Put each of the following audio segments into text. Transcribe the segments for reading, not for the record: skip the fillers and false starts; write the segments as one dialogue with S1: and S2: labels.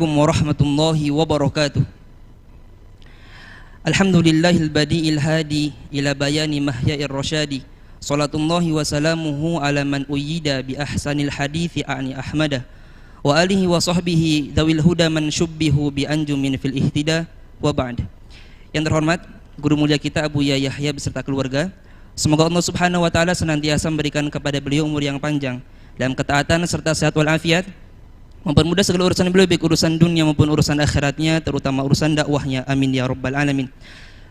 S1: Warahmatullahi wabarakatuh. Alhamdulillahil badi'il hadi ila bayani mahya'ir rasyadi. Salatullahi wa salamuhu ala man uyyida bi ahsanil hadithi a'ni ahmadah wa alihi wa sahbihi dhawil huda man syubbihu bi anjumin fil ihtida wa ba'd. Yang terhormat guru mulia kita Abu Yahya beserta keluarga, semoga Allah Subhanahu wa taala senantiasa memberikan kepada beliau umur yang panjang dalam ketaatan serta sehat wal afiat, mempermudah segala urusan beliau, baik urusan dunia maupun urusan akhiratnya, terutama urusan dakwahnya. Amin ya rabbal alamin.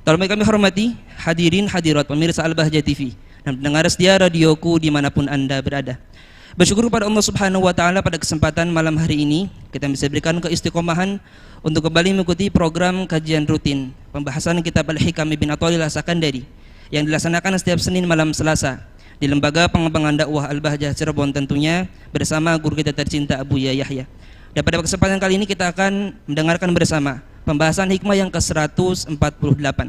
S1: Terlebih kami hormati hadirin hadirat pemirsa Al-Bahjah TV dan pendengar setia radioku dimanapun anda berada. Bersyukur kepada Allah Subhanahu wa taala pada kesempatan malam hari ini kita bisa berikan keistiqomahan untuk kembali mengikuti program kajian rutin pembahasan kitab Al-Hikam bin Athaillah As-Sakandari yang dilaksanakan setiap Senin malam Selasa di Lembaga Pengembangan Dakwah Al-Bahjah Cirebon, tentunya bersama guru kita tercinta Abu Yahya. Dan pada kesempatan kali ini kita akan mendengarkan bersama pembahasan hikmah yang ke-148.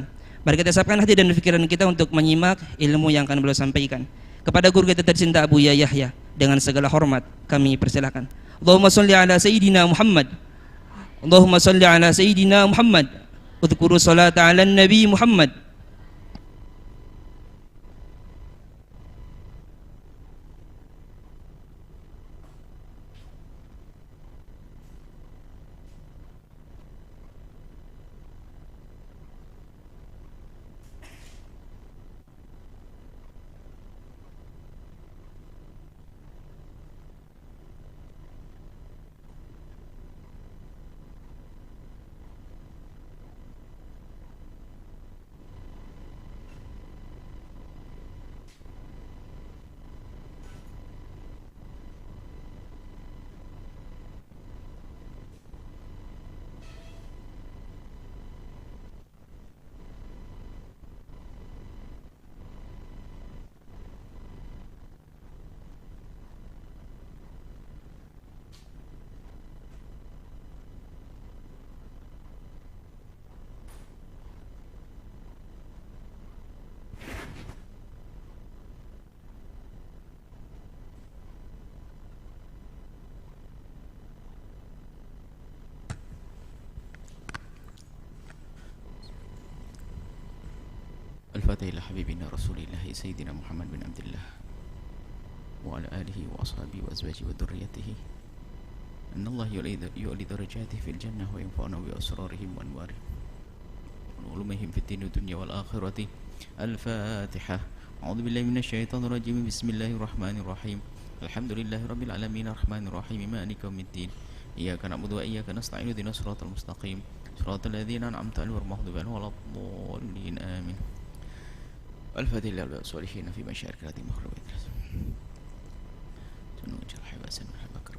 S1: Mari kita siapkan hati dan pikiran kita untuk menyimak ilmu yang akan beliau sampaikan. Kepada guru kita tercinta Abu Yahya, dengan segala hormat kami persilakan. Allahumma sholli ala sayyidina Muhammad. Allahumma sholli ala sayyidina Muhammad. Udhkuru sholata ala nabi Muhammad.
S2: الفاتحة إلى حبيبنا رسول الله سيدنا محمد بن عبد الله وعلى آله وأصحابه وأزواجه وذريته أن الله يؤلي درجاته في الجنة وينفعنا بأسرارهم وأنوارهم وعلومهم في الدين والدنيا والآخرة. الفاتحة. أعوذ بالله من الشيطان الرجيم. بسم الله الرحمن الرحيم. الحمد لله رب العالمين الرحمن الرحيم مالك يوم الدين إياك نعبد وإياك نستعين اهدنا الصراط المستقيم صراط الذين أنعمت عليهم غير المغضوب عليهم ولا الضالين آمين. الفاتحة لله والصالحين في مشارق هذه مخربات تنوجر حباسا وحبكر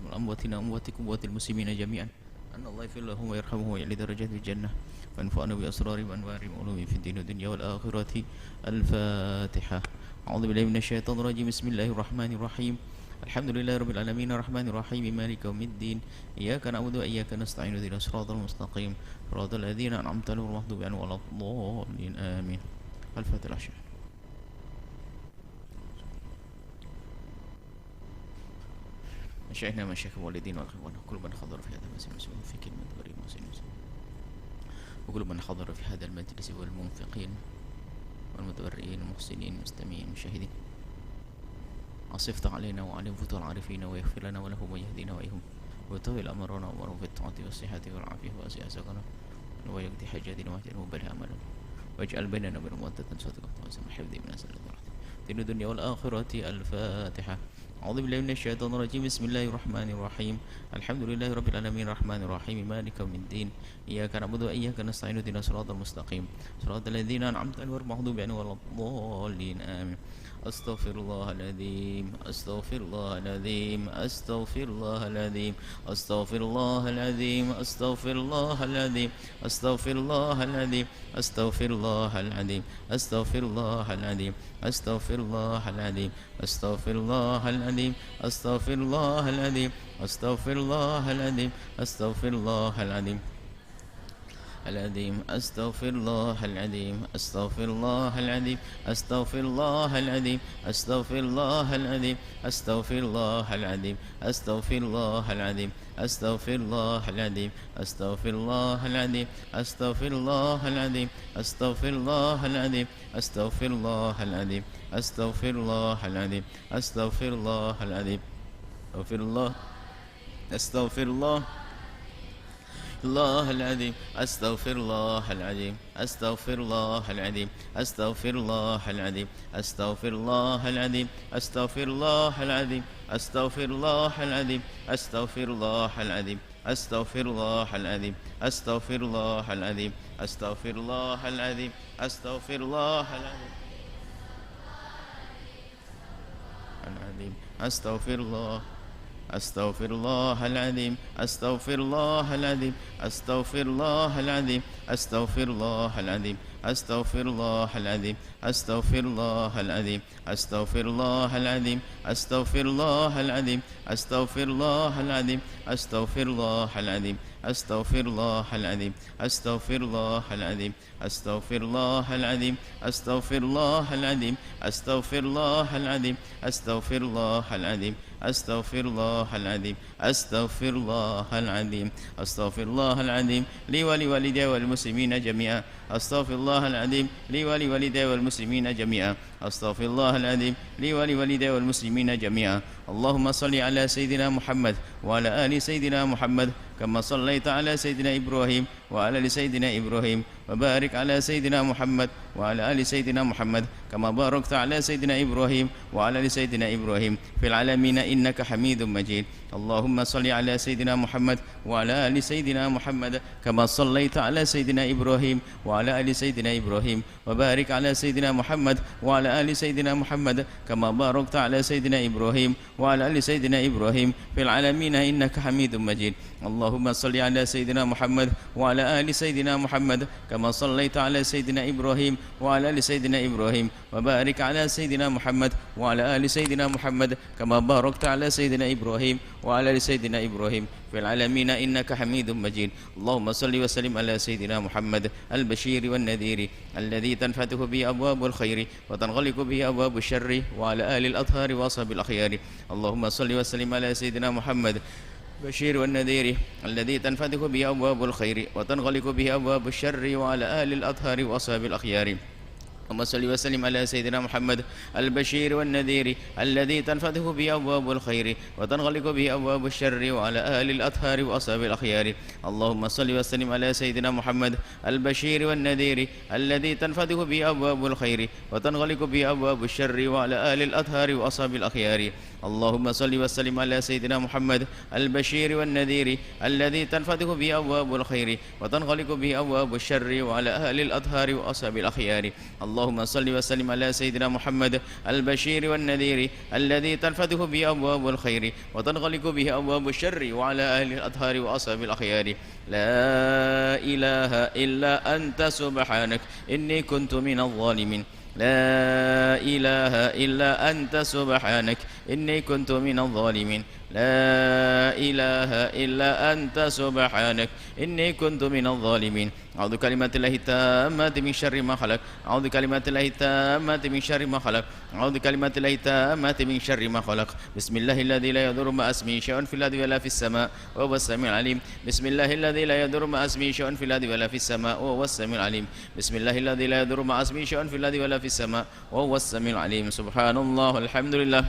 S2: أمواتنا أمواتكم وأموات المسلمين جميعا أن الله يغفر لهم ويرحمهم ويعلي درجات في الجنة وينفعنا بأسرارهم وأنوارهم وعلومهم في الدين والدنيا والآخرة. الفاتحة. أعوذ بالله من الشيطان الرجيم. بسم الله الرحمن الرحيم. الحمد لله رب العالمين الرحمن الرحيم مالك يوم الدين إياك نعبد وإياك نستعين اهدنا الصراط المستقيم صراط الذين أنعمت عليهم غير المغضوب عليهم ولا الضالين آمين. الفاتحة. مشايخنا مشايخ الوالدين والإخوان وكل من حضر في هذا المجلس في كلمة غريب مسلم وكل من حضر في هذا المجلس والمنفقين والمتبرئين المحسنين المستمعين المشاهدين. أصفت علينا وعليهم فتوى العارفين ويغفر لنا ولهم ويهدينا وإيهم ويطول أمرنا وأمرهم في الطاعة والصحة والعافية وأسيء سكنا ويقضي حاجاتنا وأهدنا وبلها أملنا واجعل بيننا وبين مودة صادقة وسمح حفظي من أسأل الله دين الدنيا والآخرة. الفاتحة. أعوذ بالله من الشيطان الرجيم. بسم الله الرحمن الرحيم. الحمد لله رب العالمين الرحمن الرحيم مالك يوم الدين إياك نعبد وإياك نستعين اهدنا الصراط المستقيم صراط الذين أنعمت عليهم غير المغضوب عليهم ولا الضالين آمين. أستغفر الله العظيم أستغفر الله العظيم أستغفر الله العظيم أستغفر الله العظيم أستغفر الله العظيم أستغفر الله العظيم أستغفر الله العظيم أستغفر الله العظيم أستغفر الله العظيم أستغفر الله العظيم أستغفر الله العظيم أستغفر الله العظيم أستغفر الله العظيم العظيم أستغفر الله العظيم أستغفر الله العظيم أستغفر الله العظيم أستغفر الله العظيم أستغفر الله العظيم أستغفر الله العظيم أستغفر الله العظيم أستغفر الله العظيم أستغفر الله العظيم أستغفر الله العظيم أستغفر الله العظيم أستغفر الله العظيم أستغفر الله العظيم أستغفر الله أستغفر الله الله العظيم أستغفر الله العظيم أستغفر الله العظيم أستغفر الله العظيم أستغفر الله العظيم أستغفر الله العظيم أستغفر الله العظيم أستغفر الله العظيم أستغفر الله العظيم أستغفر الله العظيم أستغفر الله العظيم أستغفر الله العظيم أستغفر الله أستغفر الله العظيم أستغفر الله العظيم أستغفر الله العظيم أستغفر الله العظيم أستغفر الله العظيم أستغفر الله العظيم أستغفر الله العظيم أستغفر الله العظيم أستغفر الله العظيم أستغفر الله العظيم أستغفر الله العظيم أستغفر الله العظيم أستغفر الله العظيم أستغفر الله العظيم أستغفر الله العظيم أستغفر الله العظيم أستغفر الله العظيم أستغفر الله العظيم أستغفر الله العظيم لي ولوالدي والمسلمين جميعا أستغفر الله العظيم لي ولوالدي والمسلمين جميعا أستغفر الله العظيم لي ولوالدي والمسلمين جميعا اللهم صل على سيدنا محمد وعلى آل سيدنا محمد كما صليت على سيدنا إبراهيم وعلى آل سيدنا إبراهيم وبارك على سيدنا محمد وعلى آل سيدنا محمد كما باركت على سيدنا إبراهيم وعلى آل سيدنا إبراهيم في العالمين إنك حميد مجيد اللهم صل على سيدنا محمد وعلى آل سيدنا محمد كما صليت على سيدنا إبراهيم وعلى آل سيدنا إبراهيم وبارك على سيدنا محمد وعلى آل سيدنا محمد كما باركت على سيدنا إبراهيم وعلى آل سيدنا إبراهيم في العالمين إنك حميد مجيد اللهم صل على سيدنا محمد وعلى آل سيدنا محمد كما صليت على سيدنا إبراهيم وعلى آل سيدنا إبراهيم وبارك على سيدنا محمد وعلى آل سيدنا محمد كما باركت على سيدنا إبراهيم وعلى آل سيدنا إبراهيم في العالمين إنك حميد مجيد اللهم صل وسلم على سيدنا محمد البشير والنذير الذي تنفتح به أبواب الخير وتنغلق به أبواب الشر وعلى آل الأطهار وأصحاب الأخيار اللهم صل وسلم على سيدنا محمد بشير والنذير الذي تنفتح به أبواب الخير وتنغلق به أبواب الشر وعلى آل الأطهار وأصحاب الأخيار اللهم صل وسلم على سيدنا محمد البشير والنذير الذي تنفتح به أبواب الخير وتنغلق به أبواب الشر وعلى آل الأطهار وأصحاب الأخيار اللهم صل وسلم على سيدنا محمد البشير والنذير الذي تنفتح به أبواب الخير وتنغلق به أبواب الشر وعلى آل الأطهار وأصحاب الأخيار اللهم صل وسلم على سيدنا محمد البشير والنذير الذي تنفتح به أبواب الخير وتنغلق به أبواب الشر وعلى آل الأطهار وأصحاب الأخيار اللهم صل وسلم على سيدنا محمد البشير والنذير الذي تنفتح به أبواب الخير وتنغلق به أبواب الشر وعلى آل الأطهار وأصحاب الأخيار لا إله إلا أنت سبحانك إني كنت من الظالمين لا إله إلا أنت سبحانك إني كنت من الظالمين لا إله إلا أنت سبحانك إني كنت من الظالمين أعوذ بكلمات الله التامات من شر ما خلق أعوذ بكلمات الله التامات من شر ما خلق أعوذ بكلمات الله التامات من شر ما خلق بسم الله الذي لا يضر مع اسمه شيء في الأرض ولا في السماء وهو السميع العليم بسم الله الذي لا يضر مع اسمه شيء في الأرض ولا في السماء وهو السميع العليم بسم الله الذي لا يضر مع اسمه شيء في الأرض ولا في السماء وهو السميع العليم سبحان الله الحمد لله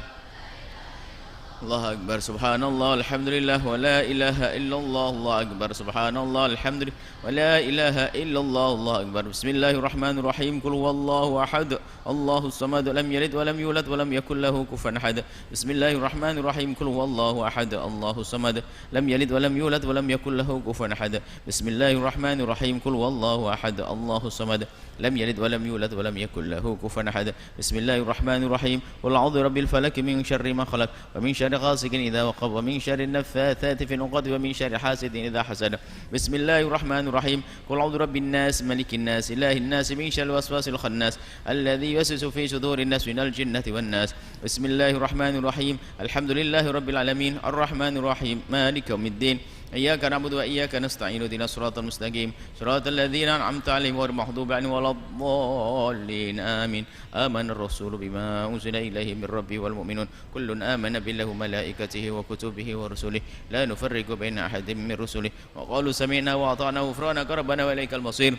S2: الله أكبر سبحان الله الحمد لله ولا إله إلا الله الله أكبر سبحان الله الحمد لله ولا إله إلا الله الله أكبر بسم الله الرحمن الرحيم قل هو الله أحد الله الصمد لم يلد ولم يولد ولم يكن له كفوا أحد بسم الله الرحمن الرحيم قل هو الله أحد الله الصمد لم يلد ولم يولد ولم يكن له كفوا أحد بسم الله الرحمن الرحيم قل هو الله أحد الله الصمد لم يلد ولم يولد ولم يكن له كفوا أحد بسم الله الرحمن الرحيم قل أعوذ برب الفلك من شر ما خلق ومن شر غاسق إذا وقب ومن شر النفاثات في العقد ومن شر حاسد إذا حسد بسم الله الرحمن الرحيم قل أعوذ برب الناس ملك الناس إله الناس من شر الوسواس الخناس الذي يوسوس في صدور الناس من الجنة والناس بسم الله الرحمن الرحيم الحمد لله رب العالمين الرحمن الرحيم مالك يوم الدين إياك نعبد وإياك نستعين اهدنا الصراط المستقيم صراط الذين أنعمت عليهم غير المغضوب عليهم ولا الضالين آمين آمن الرسول بما أنزل إليه من ربه والمؤمنون كل آمن بالله وملائكته وكتبه ورسله لا نفرق بين أحد من رسله وقالوا سمعنا وأطعنا غفرانك ربنا وإليك المصير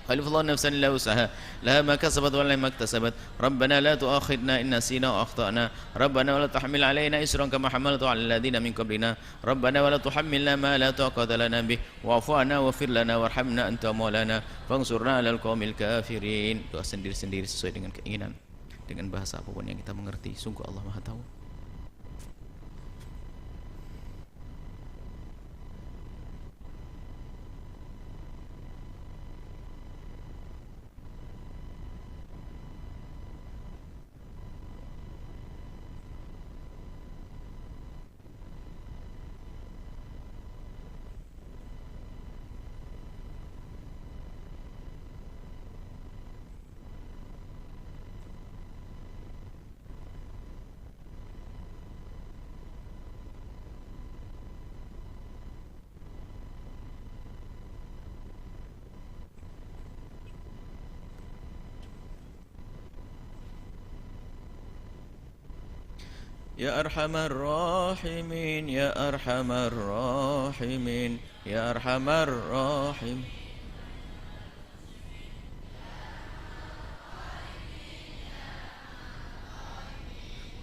S2: خلف الله نفسا إلا وسعها لها ما كسبت ولا ما اكتسبت ربنا لا تؤاخذنا إن نسينا وأخطأنا ربنا ولا تحمل علينا إسرا كما حملته على الذين من قبلنا ربنا ولا تحملنا ما لا طاقة لنا به واعف عنا واغفر لنا وارحمنا أنت مولانا فانصرنا على القوم الكافرين. Doa sendiri-sendiri sesuai dengan keinginan, dengan bahasa apapun yang kita mengerti. Sungguh Allah Maha Tahu. يا أرحم الراحمين يا أرحم الراحمين يا أرحم الراحمين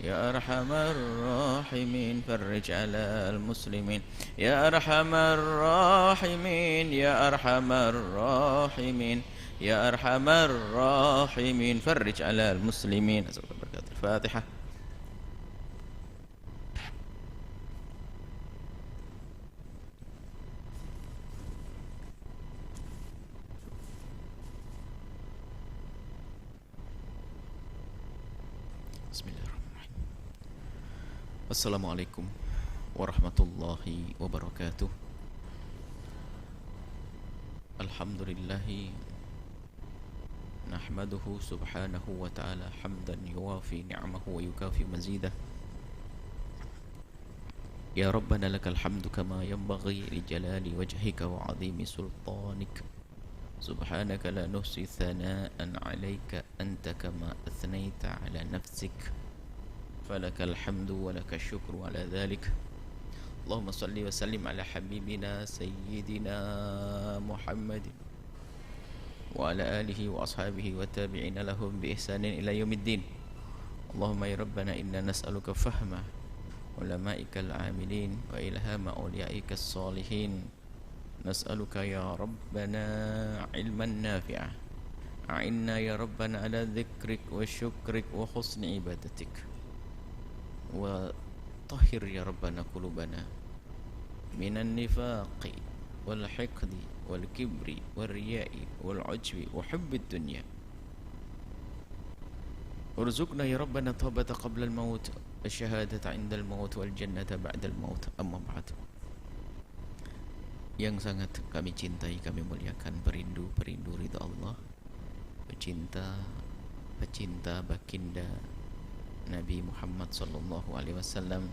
S2: يا أرحم الراحمين فرج على المسلمين يا أرحم الراحمين يا أرحم الراحمين يا أرحم الراحمين فرج على المسلمين. الفاتحة. Bismillahirrahmanirrahim. Assalamualaikum warahmatullahi wabarakatuh. Alhamdulillahi nahmaduhu subhanahu wa ta'ala hamdan yuwafi ni'amahu wa yukafi mazidah. Ya Rabbana lakal hamdu kama yanbaghi li jalali wajhika wa 'azimi sultanik. Subhanaka la nuhsi thana'an 'alaika anta kama athnayta 'ala nafsik. Falakal hamdu wa lakal syukru 'ala dhalik. Allahumma salli wa sallim ala habibina sayyidina Muhammadin wa ala alihi wa ashabihi wa tabi'ina lahum bi ihsanin ila yaumiddin. Allahumma ya Rabbana inna nas'aluka fahma ulama'ikal 'amilin wa ilhama awliya'ikas salihin. Nas'aluka ya Rabbana ilman nafi'ah. A'inna ya Rabbana ala dhikrik wa syukrik wa husni ibadatik. Wa tahhir ya Rabbana qulubana minan nifaqi wal hiqdi wal kibri wal riya'i wal ujbi wa hubbid dunya. Urzuqna ya Rabbana tawbata qabla al-maut wa syahadata 'inda al-maut wal jannata ba'da al-maut. Amma ba'd. Yang sangat kami cintai, kami muliakan, perindu ridha Allah, pecinta baginda Nabi Muhammad sallallahu alaihi wasallam.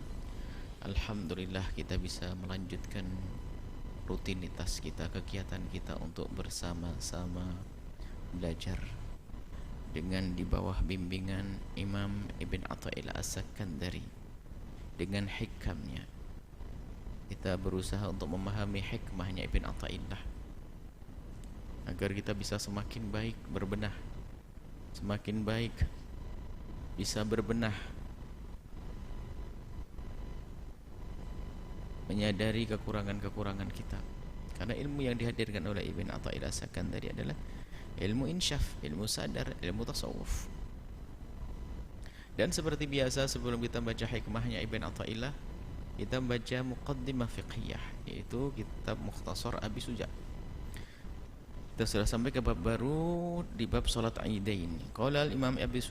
S2: Alhamdulillah kita bisa melanjutkan rutinitas kita, kegiatan kita untuk bersama-sama belajar dengan di bawah bimbingan Imam Ibn Atha'illah As-Sakandari. Dengan hikamnya kita berusaha untuk memahami hikmahnya Ibn Atha'illah agar kita bisa semakin baik berbenah, semakin baik bisa berbenah, menyadari kekurangan-kekurangan kita. Karena ilmu yang dihadirkan oleh Ibn Atha'illah As-Sakandari adalah ilmu insyaf, ilmu sadar, ilmu tasawuf. Dan seperti biasa sebelum kita baca hikmahnya Ibn Atha'illah, kita baca muqaddimah fiqhiyah, yaitu kitab Mukhtasar Abi Suja. Kita sudah sampai ke bab baru di bab salat Aidain. Qala al-Imam Abu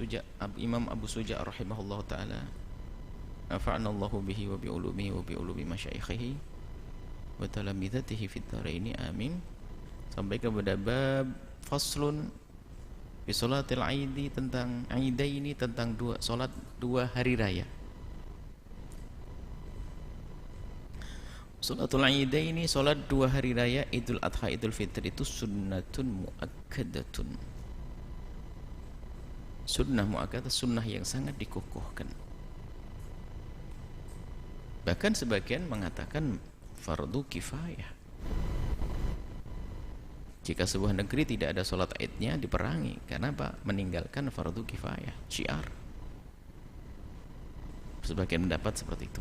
S2: Suja rahimahullahu taala, nafa'ana Allahu bihi wa bi ulumihi wa bi ulumi masyaikhihi wa talamidatihi fid dharaini amin. Sampai kepada bab faslun fi salatil aidi, tentang Aidaini, tentang salat dua hari raya. Salatul Idaini, salat dua hari raya Idul Adha Idul Fitri itu sunnatun muakkadatun. Sunnah muakkadah, sunnah yang sangat dikukuhkan. Bahkan sebagian mengatakan fardu kifayah. Jika sebuah negeri tidak ada sholat idnya, diperangi. Karena apa? Meninggalkan fardu kifayah, syiar. Sebagian mendapat seperti itu.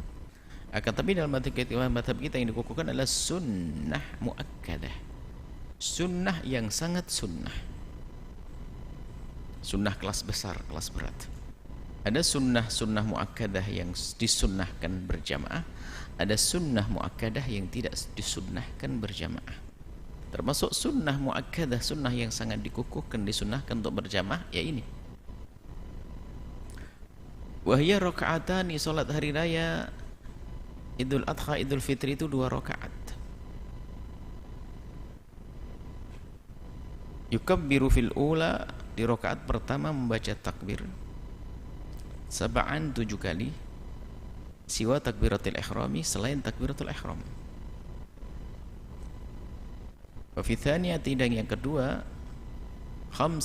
S2: Akan tapi dalam madhab kita yang dikukuhkan adalah sunnah muakkadah, sunnah yang sangat sunnah. Sunnah kelas besar, kelas berat. Ada sunnah muakkadah yang disunnahkan berjamaah, ada sunnah muakkadah yang tidak disunnahkan berjamaah. Termasuk sunnah muakkadah, sunnah yang sangat dikukuhkan, disunnahkan untuk berjamaah, ya ini. Wahya rakaatani, salat hari raya Idul Adha Idul Fitri itu 2 rakaat. Yukabbiru fil ula, di rakaat pertama membaca takbir 7 kali, siwa takbiratul ihrami, selain takbiratul ihram. Wa fi tsaniyati, dan yang kedua 5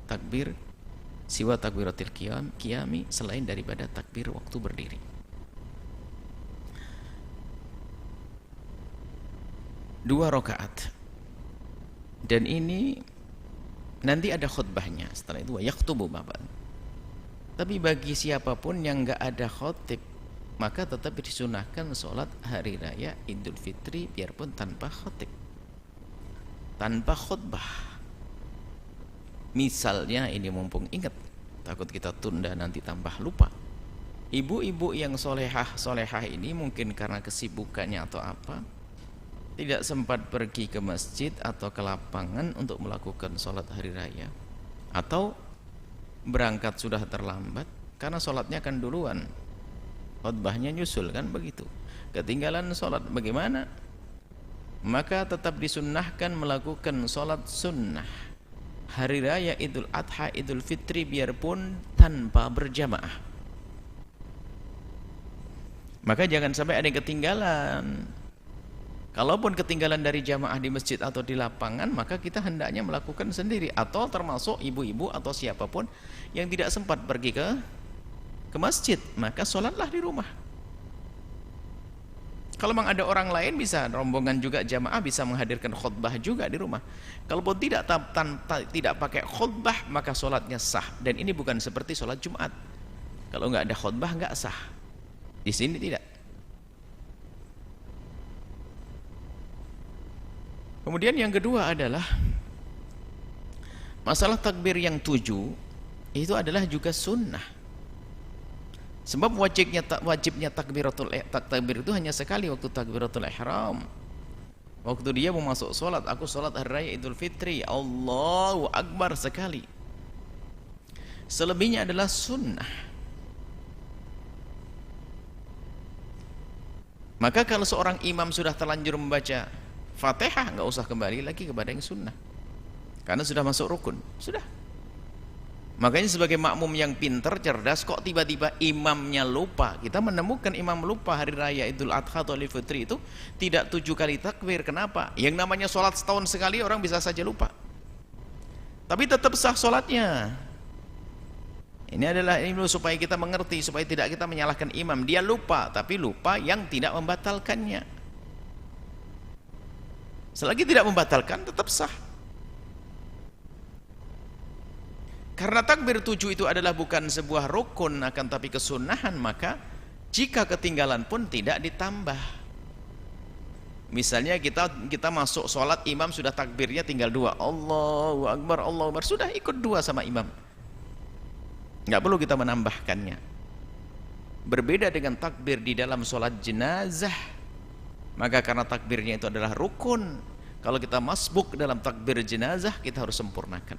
S2: takbir, siwa takbiratul qiyami, selain daripada takbir waktu berdiri. Dua rakaat. Dan ini nanti ada khutbahnya. Setelah itu yaktubu bapak. Tapi bagi siapapun yang enggak ada khutib, maka tetap disunahkan sholat hari raya Idul Fitri biarpun tanpa khutib, tanpa khutbah. Misalnya ini, mumpung ingat, takut kita tunda nanti tambah lupa. Ibu-ibu yang solehah ini mungkin karena kesibukannya atau apa, tidak sempat pergi ke masjid atau ke lapangan untuk melakukan sholat hari raya, atau berangkat sudah terlambat karena sholatnya kan duluan, khutbahnya nyusul, kan begitu, ketinggalan sholat, bagaimana? Maka tetap disunnahkan melakukan sholat sunnah hari raya Idul Adha Idul Fitri biarpun tanpa berjamaah. Maka jangan sampai ada yang ketinggalan. Kalaupun ketinggalan dari jamaah di masjid atau di lapangan, maka kita hendaknya melakukan sendiri, atau termasuk ibu-ibu atau siapapun yang tidak sempat pergi ke masjid, maka sholatlah di rumah. Kalau memang ada orang lain, bisa rombongan juga jamaah, bisa menghadirkan khutbah juga di rumah. Kalaupun tidak pakai khutbah, maka sholatnya sah. Dan ini bukan seperti sholat Jumat. Kalau nggak ada khutbah nggak sah. Di sini tidak. Kemudian yang kedua adalah masalah takbir yang 7, itu adalah juga sunnah. Sebab wajibnya takbir itu hanya sekali waktu takbiratul ihram. Waktu dia mau masuk sholat, aku sholat hari raya Idul Fitri, Allahu Akbar sekali. Selebihnya adalah sunnah. Maka kalau seorang imam sudah terlanjur membaca Fatihah, nggak usah kembali lagi kepada yang sunnah, karena sudah masuk rukun, sudah. Makanya sebagai makmum yang pintar, cerdas, kok tiba-tiba imamnya lupa. Kita menemukan imam lupa hari raya Idul Adha atau Idul Fitri itu tidak 7 kali takbir. Kenapa? Yang namanya sholat setahun sekali orang bisa saja lupa, tapi tetap sah sholatnya. Ini adalah ilmu supaya kita mengerti, supaya tidak kita menyalahkan imam. Dia lupa, tapi lupa yang tidak membatalkannya. Selagi tidak membatalkan, tetap sah. Karena takbir 7 itu adalah bukan sebuah rukun, akan tapi kesunahan, maka jika ketinggalan pun tidak ditambah. Misalnya kita masuk sholat, imam sudah takbirnya tinggal 2, Allahu Akbar, Allahu Akbar, sudah ikut 2 sama imam, nggak perlu kita menambahkannya. Berbeda dengan takbir di dalam sholat jenazah, maka karena takbirnya itu adalah rukun, kalau kita masbuk dalam takbir jenazah, kita harus sempurnakan.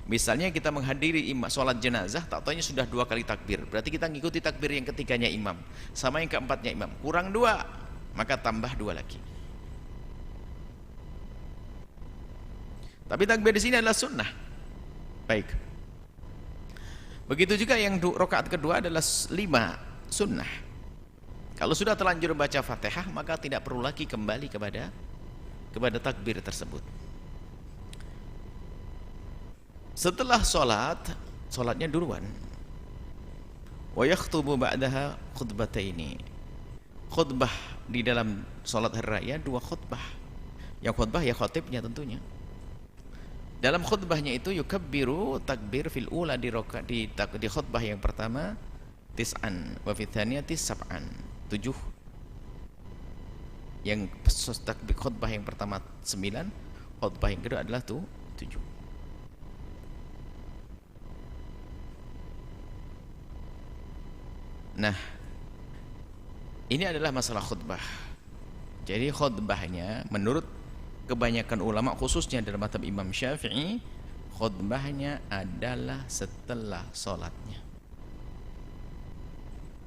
S2: Misalnya kita menghadiri sholat jenazah, tak taunya sudah 2 kali takbir, berarti kita ngikuti takbir yang ketiganya imam sama yang keempatnya imam, kurang 2, maka tambah 2 lagi. Tapi takbir di sini adalah sunnah. Baik. Begitu juga yang rakaat kedua adalah 5 sunnah. Kalau sudah terlanjur baca Fatihah, maka tidak perlu lagi kembali kepada takbir tersebut. Setelah sholatnya duluan. Wa yakhtubu ba'daha khutbataini. Khutbah di dalam sholat hari raya 2 khutbah. Yang khutbah ya khatibnya tentunya. Dalam khutbahnya itu yukabbiru takbir fil ula di khutbah yang pertama tis'an wa fi tsaniyati sab'an 7. Yang takbir khutbah yang pertama 9, khutbah yang kedua adalah 7. Nah, ini adalah masalah khutbah. Jadi khutbahnya menurut kebanyakan ulama, khususnya dalam mazhab Imam Syafi'i, khutbahnya adalah setelah sholatnya.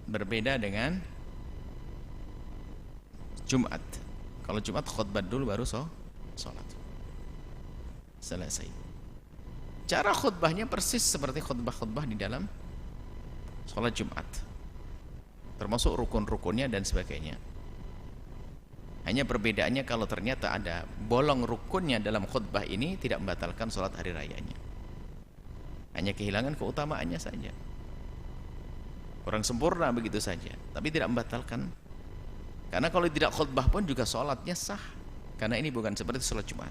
S2: Berbeda dengan Jumat. Kalau Jumat khutbah dulu baru sholat. Selesai. Cara khutbahnya persis seperti khutbah-khutbah di dalam sholat Jumat, termasuk rukun-rukunnya dan sebagainya. Hanya perbedaannya kalau ternyata ada bolong rukunnya dalam khutbah ini, tidak membatalkan sholat hari rayanya. Hanya kehilangan keutamaannya saja, kurang sempurna begitu saja, tapi tidak membatalkan. Karena kalau tidak khutbah pun juga sholatnya sah, karena ini bukan seperti sholat Jumat.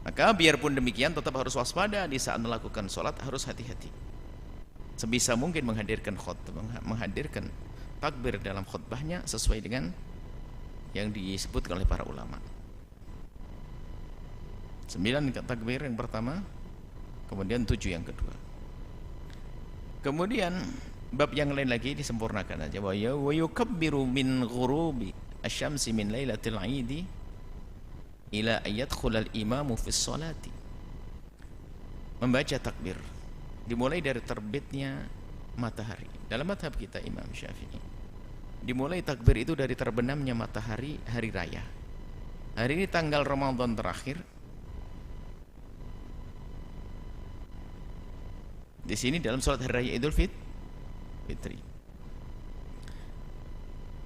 S2: Maka biarpun demikian tetap harus waspada di saat melakukan sholat, harus hati-hati. Sebisa mungkin menghadirkan takbir dalam khutbahnya sesuai dengan yang disebutkan oleh para ulama. 9 takbir yang pertama, kemudian 7 yang kedua. Kemudian bab yang lain lagi disempurnakan aja. Wa yukabbiru min ghurubi asy-syamsi min lailatil 'idi ila ayadkhul al-imamu fi sholati. Membaca takbir dimulai dari terbitnya matahari. Dalam mazhab kita Imam Syafi'i, dimulai takbir itu dari terbenamnya matahari hari raya. Hari ini tanggal Ramadan terakhir. Di sini dalam salat hari raya Idul Fitri.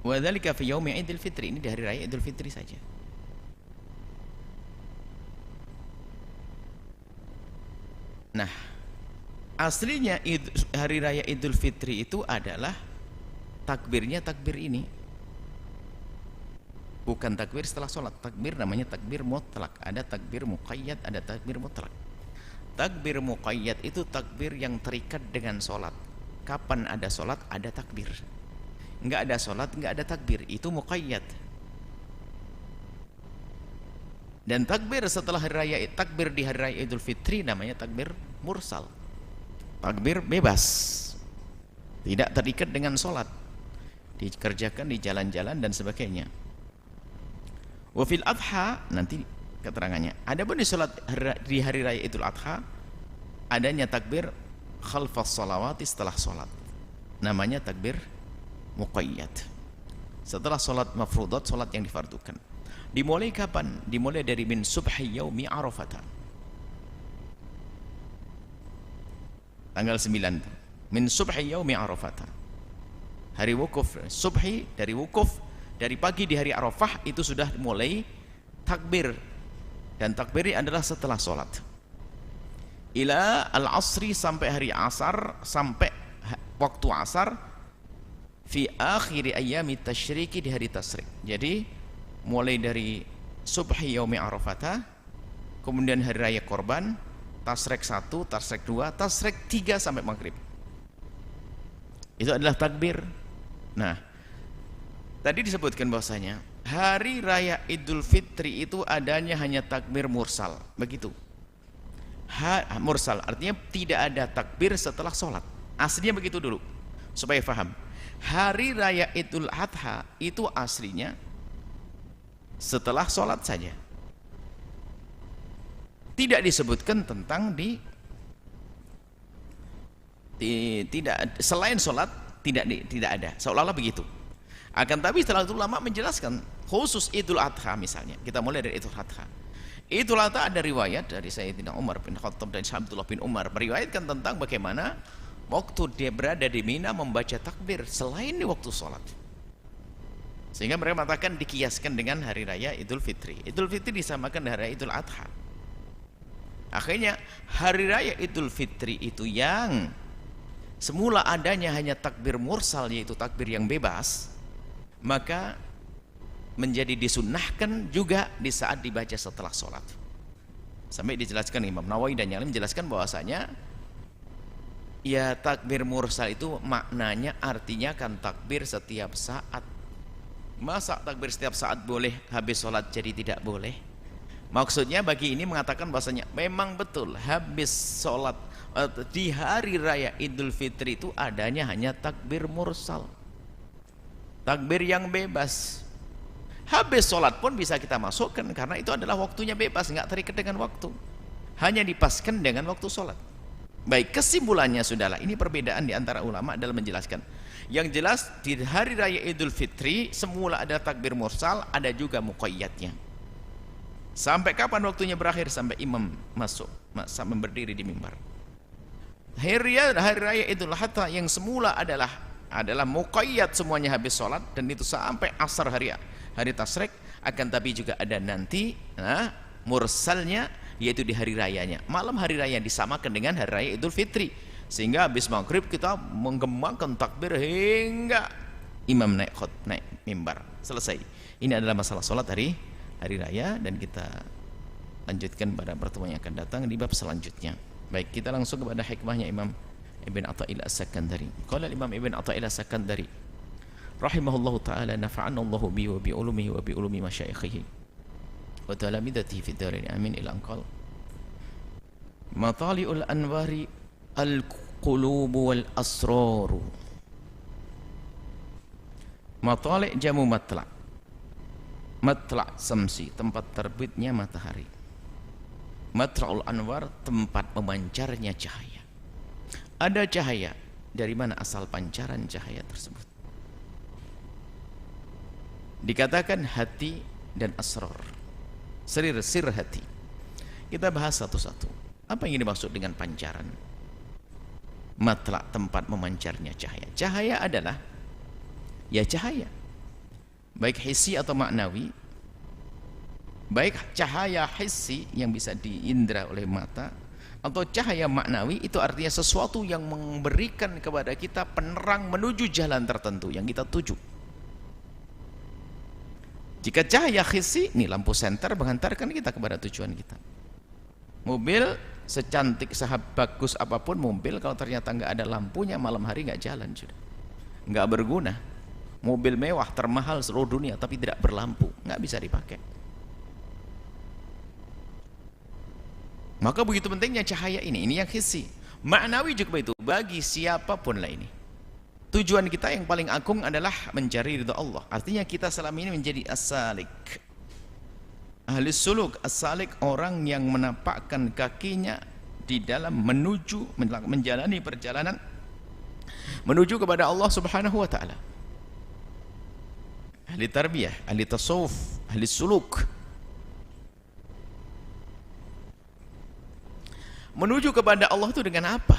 S2: Wa dzalika fi yaumi Idul Fitri, ini di hari raya Idul Fitri saja. Nah, aslinya hari raya Idul Fitri itu adalah takbirnya takbir ini, bukan takbir setelah sholat. Takbir namanya takbir mutlak, ada takbir muqayyad, ada takbir mutlak. Takbir muqayyad itu takbir yang terikat dengan sholat. Kapan ada sholat ada takbir, enggak ada sholat enggak ada takbir, itu muqayyad. Dan takbir setelah hari raya, takbir di hari raya Idul Fitri namanya takbir mursal, takbir bebas, tidak terikat dengan sholat, dikerjakan di jalan-jalan dan sebagainya. Wa fil adha, nanti keterangannya. Adapun di sholat di hari raya Idul Adha, adanya takbir khalfas sholawati, setelah sholat, namanya takbir muqayyad. Setelah sholat mafrudat, sholat yang difardukan. Dimulai kapan? Dimulai dari min subhi yaumi arafata, tanggal 9, min subhi yaumi arafata, hari wukuf. Subhi dari wukuf, dari pagi di hari Arafah itu sudah mulai takbir, dan takbirnya adalah setelah sholat. Ila al-asri, sampai hari asar, sampai waktu asar, fi akhiri ayyami tasyriki, di hari tasyrik. Jadi mulai dari subhi yaumi arafata, kemudian hari raya korban, tasyrik 1, tasyrik 2, tasyrik 3 sampai maghrib. Itu adalah takbir. Nah, tadi disebutkan bahwasanya hari raya Idul Fitri itu adanya hanya takbir mursal, begitu. Mursal artinya tidak ada takbir setelah sholat. Aslinya begitu dulu, supaya paham. Hari raya Idul Adha itu aslinya setelah sholat saja, tidak disebutkan tentang tidak selain sholat, tidak ada, seolah-olah begitu. Akan tapi setelah itu ulama menjelaskan khusus Idul Adha. Misalnya kita mulai dari Idul Adha. Idul Adha ada riwayat dari Sayyidina Umar bin Khattab dan Abdullah bin Umar meriwayatkan tentang bagaimana waktu dia berada di Mina membaca takbir selain di waktu sholat. Sehingga mereka mengatakan dikiaskan dengan hari raya Idul Fitri. Idul Fitri disamakan dengan hari raya Idul Adha. Akhirnya hari raya Idul Fitri itu yang semula adanya hanya takbir mursal, yaitu takbir yang bebas, maka menjadi disunnahkan juga di saat dibaca setelah sholat. Sampai dijelaskan Imam Nawawi dan yang lain menjelaskan bahwasanya ya takbir mursal itu maknanya artinya kan takbir setiap saat. Masa takbir setiap saat boleh, habis sholat jadi tidak boleh? Maksudnya bagi ini mengatakan bahwasanya memang betul habis sholat di hari raya Idul Fitri itu adanya hanya takbir mursal, takbir yang bebas. Habis sholat pun bisa kita masukkan karena itu adalah waktunya bebas, nggak terikat dengan waktu, hanya dipaskan dengan waktu sholat. Baik, kesimpulannya sudahlah, ini perbedaan di antara ulama dalam menjelaskan. Yang jelas di hari raya Idul Fitri semula ada takbir mursal, ada juga muqayyadnya. Sampai kapan waktunya berakhir? Sampai imam masuk, sampai berdiri di mimbar. Hari raya Idul Adha yang semula adalah muqayyad, semuanya habis sholat, dan itu sampai asar hari tasyrik. Akan tapi juga ada nanti mursalnya, yaitu di hari rayanya. Malam hari raya disamakan dengan hari raya Idul Fitri, sehingga habis maghrib kita menggemakan takbir hingga imam naik mimbar, selesai. Ini adalah masalah sholat hari raya, dan kita lanjutkan pada pertemuan yang akan datang di bab selanjutnya. Baik, kita langsung kepada hikmahnya Imam Ibn Atha'il As-Sakandari. Qala Imam Ibn Atha'il As-Sakandari rahimahullahu ta'ala, nafa'anna Allahu bi wa bi ulumihi wa bi ulumi masyaikhihi wa talamidatihi fid darin amin, ila anqal matali'ul anwari al-qulubu wal asraru. Matali' jamu matla'. Matla' samsi, tempat terbitnya matahari. Matla'ul anwar, tempat memancarnya cahaya. Ada cahaya, dari mana asal pancaran cahaya tersebut? Dikatakan hati dan asrar, sir hati. Kita bahas satu-satu. Apa yang dimaksud dengan pancaran? Matla', tempat memancarnya cahaya. Cahaya adalah ya cahaya, baik hissi atau maknawi. Baik cahaya hissi yang bisa diindra oleh mata, atau cahaya maknawi, itu artinya sesuatu yang memberikan kepada kita penerang menuju jalan tertentu yang kita tuju. Jika cahaya hissi, ini lampu senter menghantarkan kita kepada tujuan kita. Mobil secantik, sebagus apapun mobil, kalau ternyata nggak ada lampunya malam hari nggak jalan, sudah nggak berguna. Mobil mewah termahal seluruh dunia tapi tidak berlampu, nggak bisa dipakai. Maka begitu pentingnya cahaya ini yang hissi. Maknawi juga begitu, bagi siapapun lah ini. Tujuan kita yang paling agung adalah mencari ridha Allah. Artinya kita selama ini menjadi as-salik, ahli suluk. As-salik, orang yang menapakkan kakinya di dalam menjalani perjalanan menuju kepada Allah Subhanahu wa ta'ala. Ahli tarbiyah, ahli tasawuf, ahli suluk. Menuju kepada Allah itu dengan apa?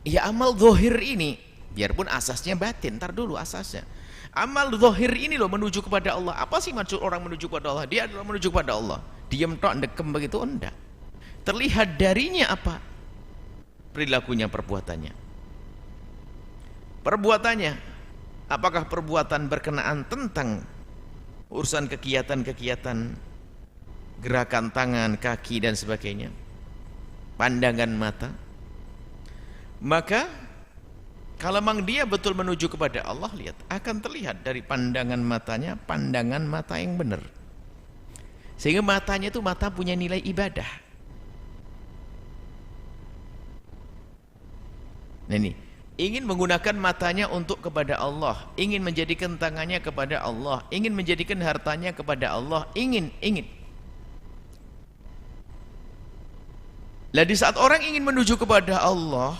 S2: Ya amal zahir ini, biarpun asasnya batin, ntar dulu asasnya. Amal zahir ini loh menuju kepada Allah. Apa sih maksud orang menuju kepada Allah? Dia adalah menuju kepada Allah. Diam tok dekem begitu enggak. Terlihat darinya apa? Perilakunya, perbuatannya. Perbuatannya, apakah perbuatan berkenaan tentang urusan kegiatan-kegiatan, gerakan tangan, kaki dan sebagainya, pandangan mata? Maka kalau memang dia betul menuju kepada Allah, lihat, akan terlihat dari pandangan matanya, pandangan mata yang benar. Sehingga matanya itu mata punya nilai ibadah. Nah ini, ingin menggunakan matanya untuk kepada Allah, ingin menjadikan tangannya kepada Allah, ingin menjadikan hartanya kepada Allah, ingin. Lah di saat orang ingin menuju kepada Allah,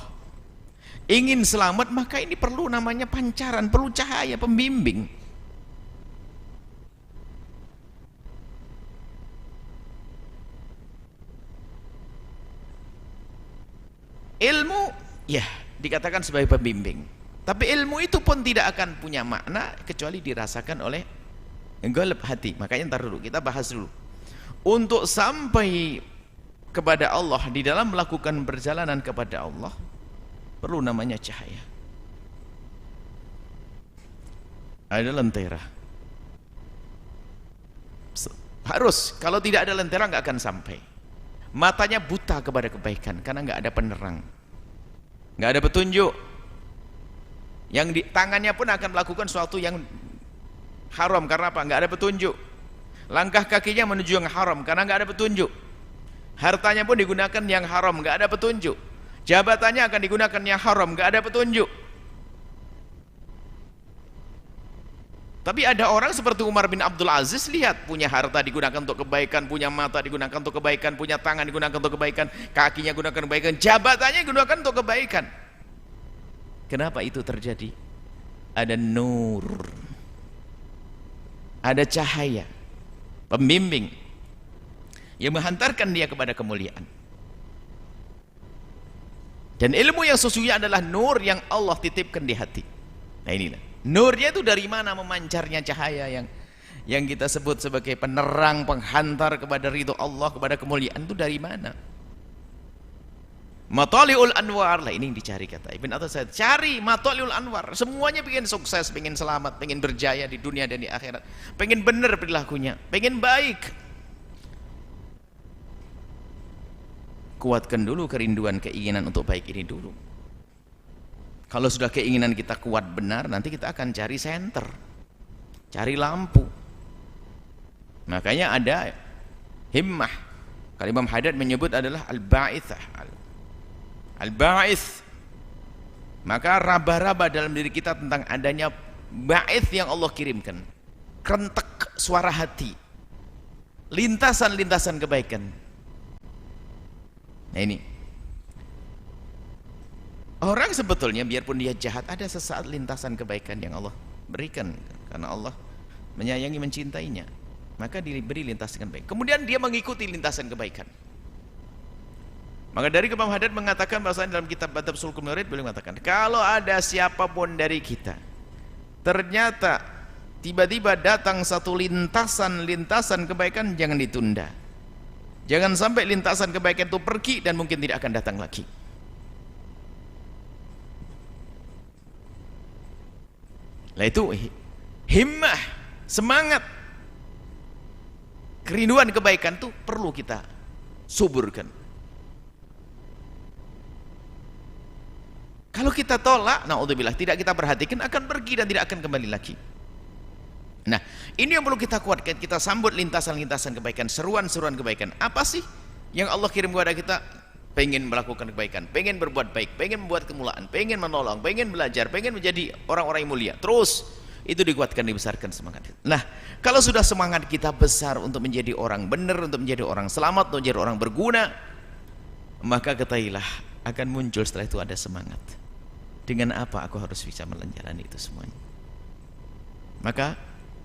S2: ingin selamat, maka ini perlu namanya pancaran, perlu cahaya pembimbing. Ilmu ya dikatakan sebagai pembimbing. Tapi ilmu itu pun tidak akan punya makna kecuali dirasakan oleh qalb, hati. Makanya ntar dulu kita bahas dulu. Untuk sampai kepada Allah, di dalam melakukan perjalanan kepada Allah, perlu namanya cahaya. Ada lentera. Harus, kalau tidak ada lentera nggak akan sampai. Matanya buta kepada kebaikan karena nggak ada penerang, nggak ada petunjuk. Yang di tangannya pun akan melakukan sesuatu yang haram karena apa? Nggak ada petunjuk. Langkah kakinya menuju yang haram karena nggak ada petunjuk. Hartanya pun digunakan yang haram, nggak ada petunjuk. Jabatannya akan digunakan yang haram, nggak ada petunjuk. Tapi ada orang seperti Umar bin Abdul Aziz, lihat, punya harta digunakan untuk kebaikan, punya mata digunakan untuk kebaikan, punya tangan digunakan untuk kebaikan, kakinya digunakan untuk kebaikan, jabatannya digunakan untuk kebaikan. Kenapa itu terjadi? Ada nur, ada cahaya pembimbing yang menghantarkan dia kepada kemuliaan. Dan ilmu yang sesungguhnya adalah nur yang Allah titipkan di hati. Nah inilah nurnya. Itu dari mana memancarnya cahaya yang kita sebut sebagai penerang, penghantar kepada ridho Allah, kepada kemuliaan, itu dari mana? Matali'ul anwar, lah ini yang dicari, kata Ibn Athasad. Cari matali'ul anwar. Semuanya pengen sukses, pengen selamat, pengen berjaya di dunia dan di akhirat, pengen benar perilakunya, pengen baik. Kuatkan dulu kerinduan, keinginan untuk baik ini dulu. Kalau sudah keinginan kita kuat benar, nanti kita akan cari senter, cari lampu. Makanya ada himmah. Kalau Imam Haddad menyebut adalah al-ba'ithah, al-ba'ith. Maka raba-raba dalam diri kita tentang adanya ba'ith yang Allah kirimkan, kerentek suara hati, lintasan-lintasan kebaikan. Nah ini, orang sebetulnya biarpun dia jahat, ada sesaat lintasan kebaikan yang Allah berikan karena Allah menyayangi, mencintainya, maka diberi lintasan kebaikan. Kemudian dia mengikuti lintasan kebaikan. Maka dari Imam Haddad mengatakan bahwasanya dalam kitab Adab Sulukul Murid, beliau mengatakan, kalau ada siapapun dari kita ternyata tiba-tiba datang satu lintasan kebaikan, jangan ditunda. Jangan sampai lintasan kebaikan itu pergi dan mungkin tidak akan datang lagi. Lah itu himmah, semangat, kerinduan kebaikan itu perlu kita suburkan. Kalau kita tolak, naudzubillah, tidak kita perhatikan, akan pergi dan tidak akan kembali lagi. Nah, ini yang perlu kita kuatkan, kita sambut lintasan-lintasan kebaikan, seruan-seruan kebaikan. Apa sih yang Allah kirim kepada kita? Pengen melakukan kebaikan, pengen berbuat baik, pengen membuat kemuliaan, pengen menolong, pengen belajar, pengen menjadi orang-orang yang mulia. Terus itu dikuatkan, dibesarkan semangat. Nah, kalau sudah semangat kita besar untuk menjadi orang benar, untuk menjadi orang selamat, untuk menjadi orang berguna, maka ketahuilah akan muncul setelah itu ada semangat. Dengan apa aku harus bisa menjalani itu semuanya? Maka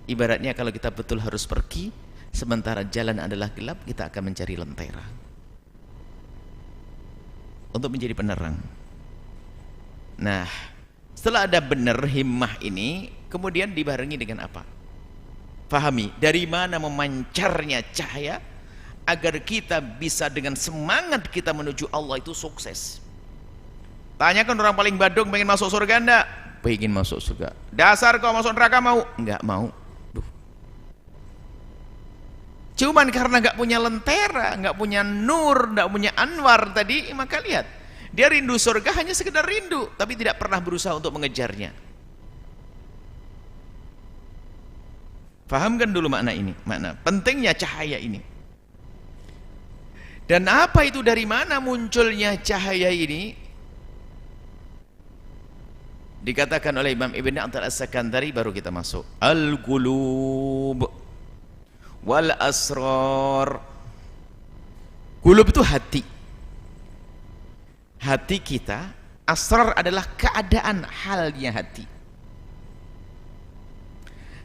S2: ibaratnya kalau kita betul harus pergi, sementara jalan adalah gelap, kita akan mencari lentera untuk menjadi penerang. Nah, setelah ada benar himmah ini, kemudian dibarengi dengan apa? Pahami dari mana memancarnya cahaya agar kita bisa dengan semangat kita menuju Allah itu sukses. Tanyakan orang paling badung, pengen masuk surga enggak? Pengen masuk surga. Dasar kau masuk neraka mau? Enggak mau. Duh. Cuman karena enggak punya lentera, enggak punya nur, enggak punya anwar tadi, maka lihat, dia rindu surga hanya sekedar rindu, tapi tidak pernah berusaha untuk mengejarnya. Fahamkan dulu makna ini, makna pentingnya cahaya ini. Dan apa itu, dari mana munculnya cahaya ini? Dikatakan oleh Imam Ibn Attal As-Sakandari, baru kita masuk, al-qulub wal asrar. Qulub itu hati, hati kita. Asrar adalah keadaan halnya hati.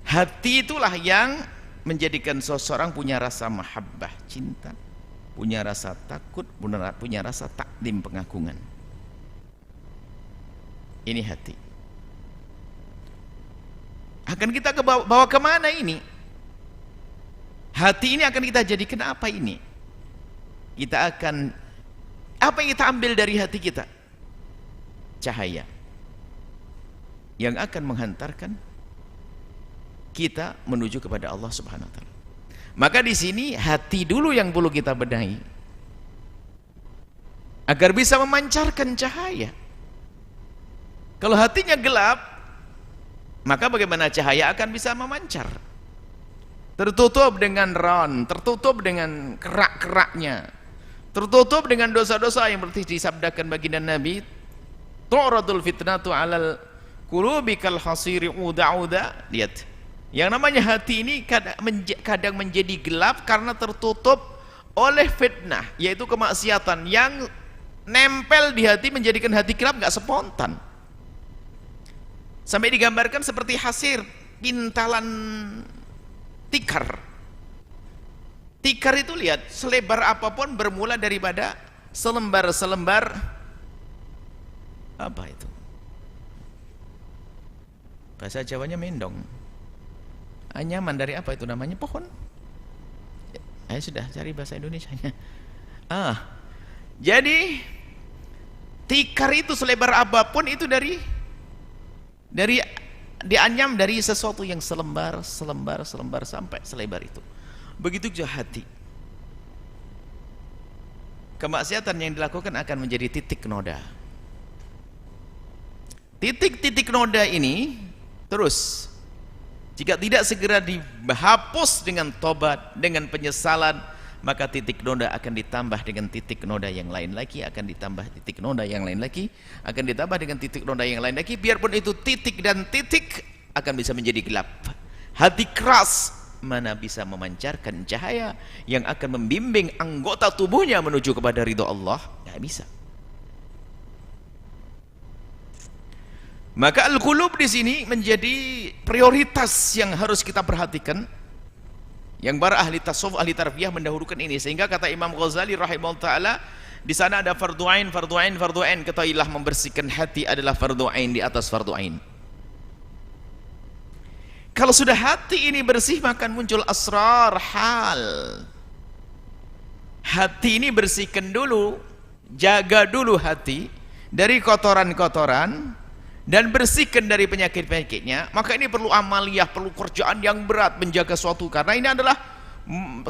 S2: Hati itulah yang menjadikan seseorang punya rasa mahabbah, cinta, punya rasa takut, punya rasa takdim, pengagungan. Ini hati. Akan kita bawa kemana ini? Hati ini akan kita jadikan apa ini? Kita akan, apa yang kita ambil dari hati kita? Cahaya yang akan menghantarkan kita menuju kepada Allah Subhanahu wa taala. Maka di sini hati dulu yang perlu kita benahi agar bisa memancarkan cahaya. Kalau hatinya gelap, maka bagaimana cahaya akan bisa memancar? Tertutup dengan ron, tertutup dengan kerak-keraknya, tertutup dengan dosa-dosa yang berarti disabdakan baginda Nabi, tu'radul fitnatu 'alal qulubi kal hasiri uda-uda. Lihat, yang namanya hati ini kadang menjadi gelap karena tertutup oleh fitnah, yaitu kemaksiatan yang nempel di hati, menjadikan hati gelap, nggak spontan. Sampai digambarkan seperti hasir, pintalan tikar. Tikar itu lihat, selebar apapun bermula daripada selembar-selembar apa itu? Bahasa Jawanya mendong. Anyaman dari apa itu namanya? Pohon. Saya sudah cari bahasa Indonesianya. Jadi tikar itu selebar apapun itu dari dianyam dari sesuatu yang selembar sampai selebar itu. Begitu juga hati. Kemaksiatan yang dilakukan akan menjadi titik noda. Titik-titik noda ini terus, jika tidak segera dihapus dengan tobat, dengan penyesalan, maka titik noda akan ditambah dengan titik noda yang lain lagi, akan ditambah titik noda yang lain lagi, akan ditambah dengan titik noda yang lain lagi. Biarpun itu titik dan titik akan bisa menjadi gelap. Hati keras mana bisa memancarkan cahaya yang akan membimbing anggota tubuhnya menuju kepada ridho Allah? Tidak bisa. Maka al-qulub di sini menjadi prioritas yang harus kita perhatikan. Yang para ahli tasawuf, ahli tarbiyah mendahulukan ini, sehingga kata Imam Ghazali rahimahullah taala, di sana ada fardu ain, fardu ain, fardu ain. Ketahuilah membersihkan hati adalah fardu ain di atas fardu ain. Kalau sudah hati ini bersih, maka muncul asrar hal. Hati ini bersihkan dulu, jaga dulu hati dari kotoran-kotoran dan bersihkan dari penyakit-penyakitnya. Maka ini perlu amaliyah, perlu kerjaan yang berat menjaga suatu, karena ini adalah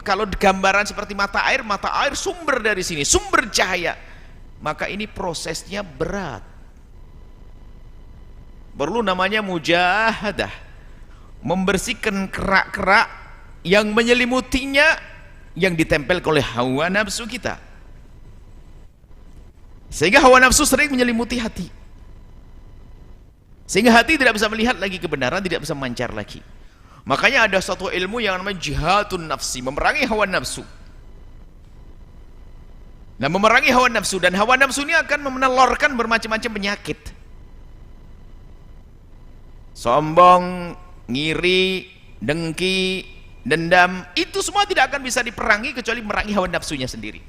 S2: kalau gambaran seperti mata air sumber dari sini, sumber cahaya. Maka ini prosesnya berat, perlu namanya mujahadah, membersihkan kerak-kerak yang menyelimutinya, yang ditempel oleh hawa nafsu kita, sehingga hawa nafsu sering menyelimuti hati, sehingga hati tidak bisa melihat lagi kebenaran, tidak bisa memancar lagi. Makanya ada suatu ilmu yang namanya jihadun nafsi, memerangi hawa nafsu. Nah, memerangi hawa nafsu, dan hawa nafsu ini akan menelurkan bermacam-macam penyakit. Sombong, ngiri, dengki, dendam, itu semua tidak akan bisa diperangi kecuali memerangi hawa nafsunya sendiri.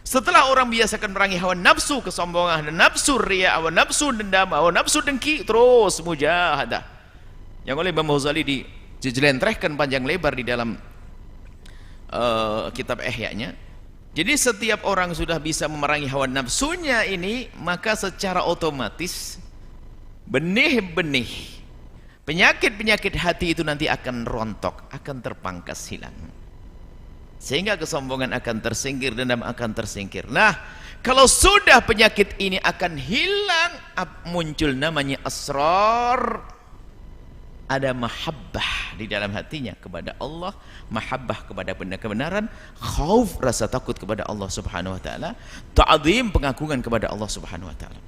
S2: Setelah orang biasakan merangi hawa nafsu, kesombongan, nafsu riya, hawa nafsu dendam, hawa nafsu dengki, terus mujahadah, yang oleh Imam Ghazali dijelentrehkan panjang lebar di dalam kitab Ihya-nya. Jadi setiap orang sudah bisa memerangi hawa nafsunya ini, maka secara otomatis benih-benih penyakit-penyakit hati itu nanti akan rontok, akan terpangkas hilang, sehingga kesombongan akan tersingkir, dendam akan tersingkir. Nah, kalau sudah penyakit ini akan hilang, muncul namanya asrar. Ada mahabbah di dalam hatinya kepada Allah, mahabbah kepada benda kebenaran, khauf, rasa takut kepada Allah Subhanahu wa taala, ta'zim, pengagungan kepada Allah Subhanahu wa taala.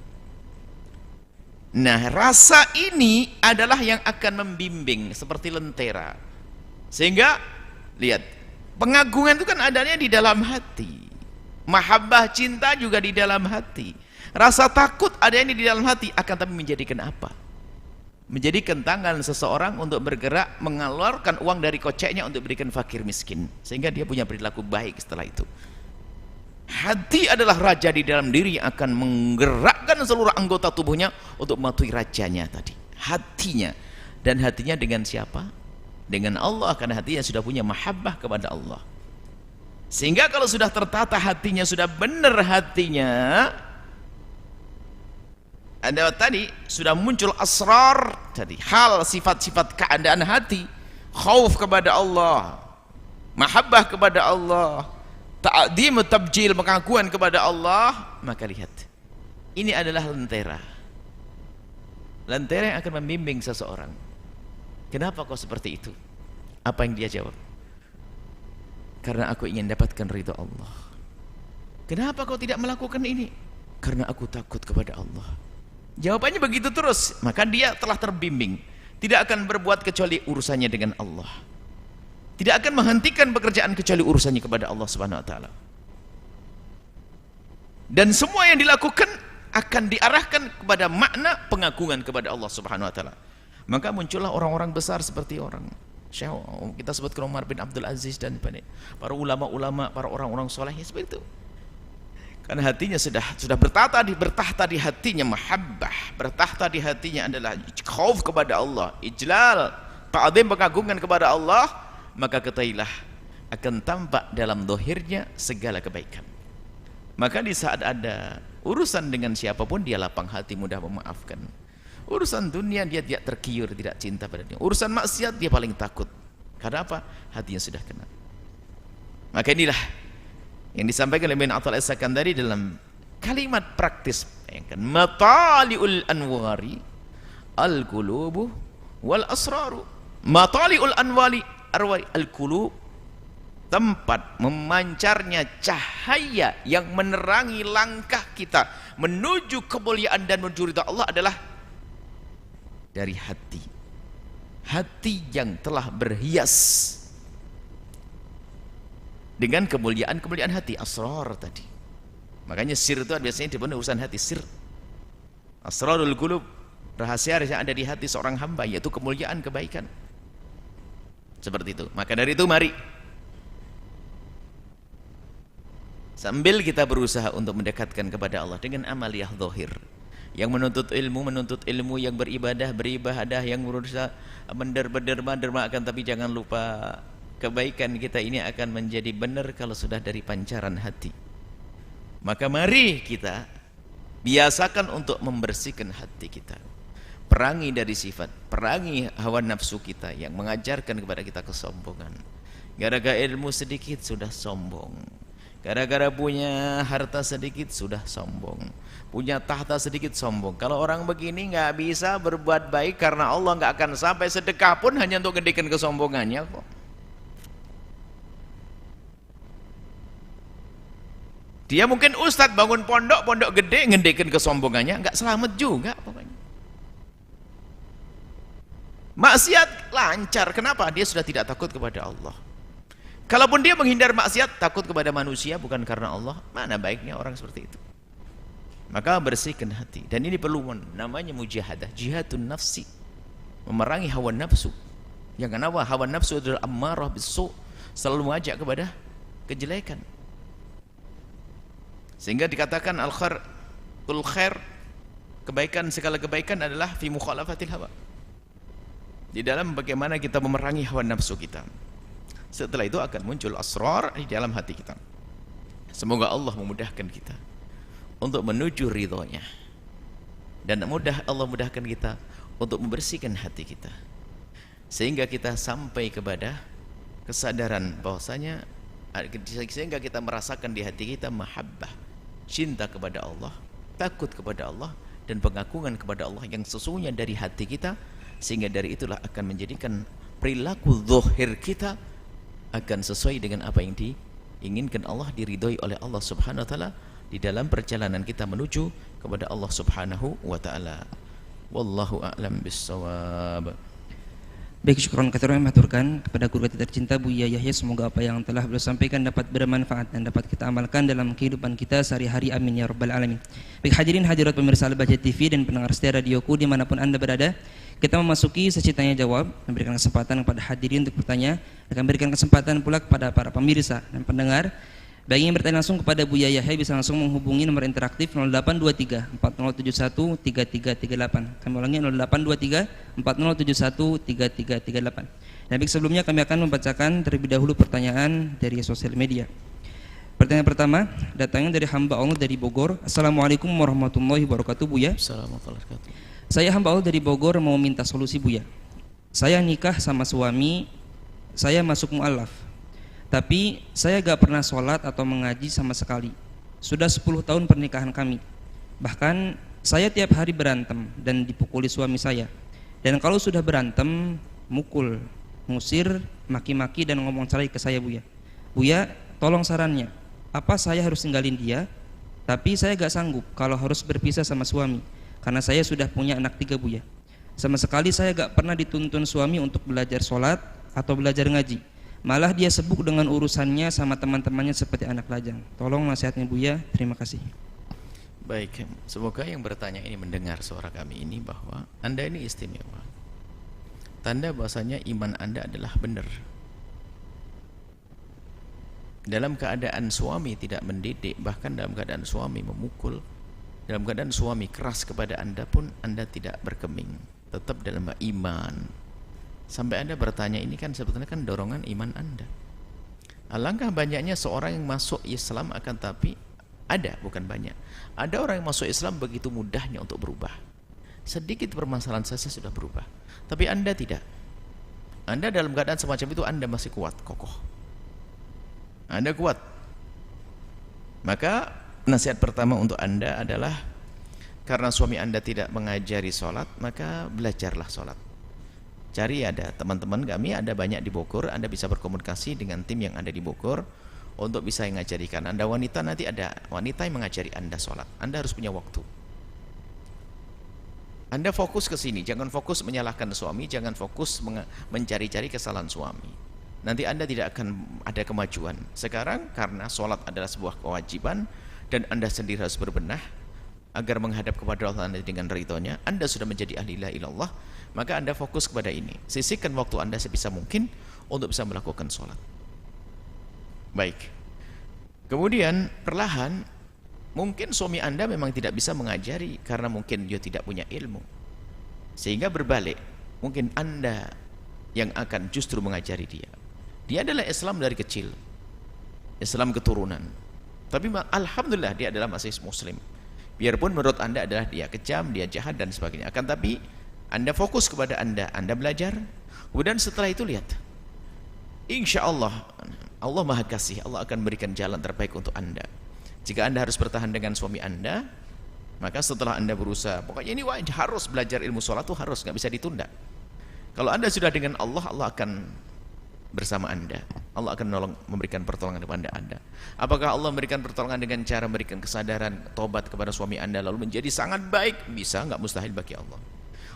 S2: Nah, rasa ini adalah yang akan membimbing seperti lentera. Sehingga lihat, pengagungan itu kan adanya di dalam hati. Mahabbah, cinta juga di dalam hati. Rasa takut adanya di dalam hati, akan tapi menjadikan apa? Menjadikan tangan seseorang untuk bergerak mengeluarkan uang dari koceknya untuk berikan fakir miskin, sehingga dia punya perilaku baik setelah itu. Hati adalah raja di dalam diri yang akan menggerakkan seluruh anggota tubuhnya untuk mematuhi rajanya tadi. Hatinya, Dan hatinya dengan siapa? Dengan Allah, karena hatinya sudah punya mahabbah kepada Allah. Sehingga kalau sudah tertata hatinya, sudah benar hatinya, ada tadi sudah muncul asrar tadi, hal sifat-sifat keadaan hati, khauf kepada Allah, mahabbah kepada Allah, ta'zim tabjil, pengakuan kepada Allah, maka lihat, ini adalah lentera yang akan membimbing seseorang. Kenapa kau seperti itu? Apa yang dia jawab? Karena aku ingin dapatkan ridha Allah. Kenapa kau tidak melakukan ini? Karena aku takut kepada Allah. Jawabannya begitu terus, maka dia telah terbimbing, tidak akan berbuat kecuali urusannya dengan Allah, tidak akan menghentikan pekerjaan kecuali urusannya kepada Allah Subhanahu wa taala. Dan semua yang dilakukan akan diarahkan kepada makna pengagungan kepada Allah Subhanahu wa taala. Maka muncullah orang-orang besar seperti orang Syekh, kita sebut Umar bin Abdul Aziz, dan para ulama-ulama, para orang-orang soleh seperti itu. Karena hatinya sudah bertahta di hatinya mahabbah, bertahta di hatinya adalah khauf kepada Allah, ijlal, ta'zim, pengagungan kepada Allah, maka ketahuilah akan tampak dalam dohirnya segala kebaikan. Maka di saat ada urusan dengan siapapun, dia lapang hati, mudah memaafkan. Urusan dunia dia tidak tergiur, tidak cinta pada dunia. Urusan maksiat dia paling takut. Karena apa? Hatinya sudah kena. Maka inilah yang disampaikan oleh Ibn Athaillah As-Sakandari dalam kalimat praktis, bayangkan, matali'ul anwari al-qulubu wal asraru. Matali'ul anwari al-qulub, tempat memancarnya cahaya yang menerangi langkah kita menuju kemuliaan dan menuju ridha Allah adalah dari hati. Hati yang telah berhias dengan kemuliaan hati, asrar tadi. Makanya sir itu biasanya dipenuhi urusan hati, sir, asrarul qulub, rahasia yang ada di hati seorang hamba, yaitu kemuliaan, kebaikan, seperti itu. Maka dari itu mari sambil kita berusaha untuk mendekatkan kepada Allah dengan amaliyah zahir, yang menuntut ilmu, yang beribadah, yang berusaha menderma, akan tapi jangan lupa kebaikan kita ini akan menjadi benar kalau sudah dari pancaran hati. Maka mari kita biasakan untuk membersihkan hati kita, perangi dari sifat, perangi hawa nafsu kita yang mengajarkan kepada kita kesombongan. Gara-gara ilmu sedikit sudah sombong, gara-gara punya harta sedikit sudah sombong, punya tahta sedikit sombong. Kalau orang begini nggak bisa berbuat baik, karena Allah nggak akan sampai sedekah pun hanya untuk gedekan kesombongannya kok. Dia mungkin ustadz bangun pondok gede, ngedekin kesombongannya, nggak selamat juga pokoknya. Maksiat lancar, kenapa? Dia sudah tidak takut kepada Allah. Kalaupun dia menghindar maksiat, takut kepada manusia bukan karena Allah, mana baiknya orang seperti itu. Maka bersihkan hati, dan ini perlu namanya mujahadah, jihadun nafsi, memerangi hawa nafsu. Yang kenapa? Hawa nafsu adalah ammarah bisu, selalu mengajak kepada kejelekan. Sehingga dikatakan al-khair kul khair, kebaikan, segala kebaikan adalah fi mukhalafatil hawa, di dalam bagaimana kita memerangi hawa nafsu kita. Setelah itu akan muncul asrar di dalam hati kita. Semoga Allah memudahkan kita untuk menuju ridhonya, dan Allah mudahkan kita untuk membersihkan hati kita, sehingga kita sampai kepada kesadaran bahwasanya, sehingga kita merasakan di hati kita mahabbah, cinta kepada Allah, takut kepada Allah, dan pengagungan kepada Allah yang sesungguhnya dari hati kita. Sehingga dari itulah akan menjadikan perilaku zahir kita akan sesuai dengan apa yang diinginkan Allah, diridhoi oleh Allah Subhanahu wa taala di dalam perjalanan kita menuju kepada Allah Subhanahu wa taala. Wallahu a'lam bissawab.
S1: Baik, syukron katsiran maturkan kepada guru kita tercinta Buya Yahya. Semoga apa yang telah beliau sampaikan dapat bermanfaat dan dapat kita amalkan dalam kehidupan kita sehari-hari. Amin ya rabbal alamin. Baik hadirin hadirat pemirsa Al-Bahjah TV dan pendengar setia radioku dimanapun anda berada, kita memasuki sesi tanya jawab, memberikan kesempatan kepada hadirin untuk bertanya, akan berikan kesempatan pula kepada para pemirsa dan pendengar Bagi yang bertanya langsung kepada Buya Yahya bisa langsung menghubungi nomor interaktif 0823 4071 3338. Kami ulangi 0823 4071 3338. Dan baik, sebelumnya kami akan membacakan terlebih dahulu pertanyaan dari sosial media. Pertanyaan pertama datangnya dari hamba Allah dari Bogor. Assalamualaikum warahmatullahi wabarakatuh Buya.
S2: Assalamualaikum warahmatullahi wabarakatuh.
S1: Saya hamba Allah dari Bogor mau minta solusi Buya. Saya nikah sama suami, saya masuk mu'alaf. Tapi saya gak pernah sholat atau mengaji sama sekali. Sudah 10 tahun pernikahan kami. Bahkan saya tiap hari berantem dan dipukuli suami saya. Dan kalau sudah berantem, mukul, ngusir, maki-maki dan ngomong cerai ke saya Buya. Buya, tolong sarannya. Apa saya harus tinggalin dia? Tapi saya gak sanggup kalau harus berpisah sama suami. Karena saya sudah punya anak 3 Buya. Sama sekali saya gak pernah dituntun suami untuk belajar sholat atau belajar ngaji. Malah dia sibuk dengan urusannya sama teman-temannya seperti anak lajang. Tolong nasihatnya Buya, terima kasih.
S2: Baik, semoga yang bertanya ini mendengar suara kami ini bahwa Anda ini istimewa. Tanda bahwasanya iman Anda adalah benar. Dalam keadaan suami tidak mendidik, bahkan dalam keadaan suami memukul, dalam keadaan suami keras kepada Anda pun Anda tidak bergeming, tetap dalam iman. Sampai Anda bertanya, ini kan sebetulnya kan dorongan iman Anda. Alangkah banyaknya seorang yang masuk Islam, akan tapi ada, bukan banyak, ada orang yang masuk Islam begitu mudahnya untuk berubah. Sedikit permasalahan saja sudah berubah. Tapi Anda tidak. Anda dalam keadaan semacam itu Anda masih kuat, kokoh. Anda kuat. Maka nasihat pertama untuk Anda adalah, karena suami Anda tidak mengajari sholat, maka belajarlah sholat. Cari, ada teman-teman kami, ada banyak di Bogor. Anda bisa berkomunikasi dengan tim yang ada di Bogor untuk bisa mengajarikan Anda. Wanita, nanti ada wanita yang mengajari Anda sholat. Anda harus punya waktu. Anda fokus ke sini, jangan fokus menyalahkan suami, jangan fokus mencari-cari kesalahan suami. Nanti Anda tidak akan ada kemajuan. Sekarang karena sholat adalah sebuah kewajiban dan Anda sendiri harus berbenah agar menghadap kepada Allah dengan ridhonya, Anda sudah menjadi ahli la ilallah, maka Anda fokus kepada ini. Sisihkan waktu Anda sebisa mungkin untuk bisa melakukan sholat. Baik. Kemudian perlahan, mungkin suami Anda memang tidak bisa mengajari karena mungkin dia tidak punya ilmu. Sehingga berbalik, mungkin Anda yang akan justru mengajari dia. Dia adalah Islam dari kecil, Islam keturunan. Tapi alhamdulillah dia adalah masih muslim. Biarpun menurut Anda adalah dia kejam, dia jahat dan sebagainya. Akan tapi Anda fokus kepada Anda belajar. Kemudian setelah itu lihat, insya Allah, Allah Maha Kasih, Allah akan berikan jalan terbaik untuk Anda. Jika Anda harus bertahan dengan suami Anda, maka setelah Anda berusaha, pokoknya ini harus belajar ilmu sholat itu harus, nggak bisa ditunda. Kalau Anda sudah dengan Allah, Allah akan bersama Anda. Allah akan memberikan pertolongan kepada Anda. Apakah Allah memberikan pertolongan dengan cara memberikan kesadaran, tobat kepada suami Anda lalu menjadi sangat baik? Bisa, nggak mustahil bagi Allah.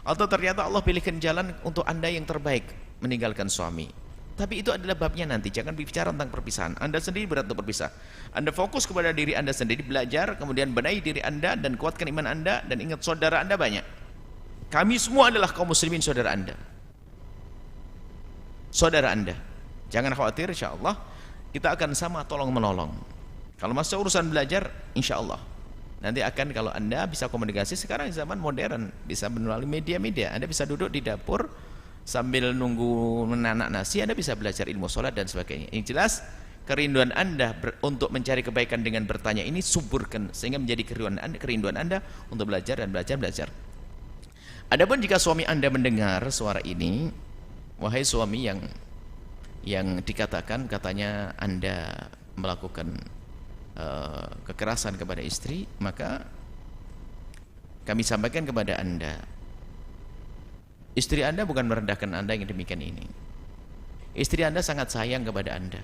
S2: Atau ternyata Allah pilihkan jalan untuk Anda yang terbaik, meninggalkan suami. Tapi itu adalah babnya nanti, jangan bicara tentang perpisahan. Anda sendiri berat untuk berpisah. Anda fokus kepada diri Anda sendiri, belajar, kemudian benahi diri Anda dan kuatkan iman Anda, dan ingat saudara Anda banyak. Kami semua adalah kaum muslimin saudara Anda. Saudara Anda. Jangan khawatir, insya Allah kita akan sama tolong menolong. Kalau masuk urusan belajar, insya Allah nanti akan, kalau Anda bisa komunikasi, sekarang zaman modern, bisa melalui media-media. Anda bisa duduk di dapur sambil nunggu menanak nasi, Anda bisa belajar ilmu sholat dan sebagainya. Yang jelas kerinduan Anda untuk mencari kebaikan dengan bertanya ini suburkan, sehingga menjadi kerinduan Anda untuk belajar dan belajar. Adapun jika suami Anda mendengar suara ini, wahai suami yang dikatakan katanya Anda melakukan kekerasan kepada istri, maka kami sampaikan kepada Anda, istri Anda bukan merendahkan Anda yang demikian ini. Istri Anda sangat sayang kepada Anda.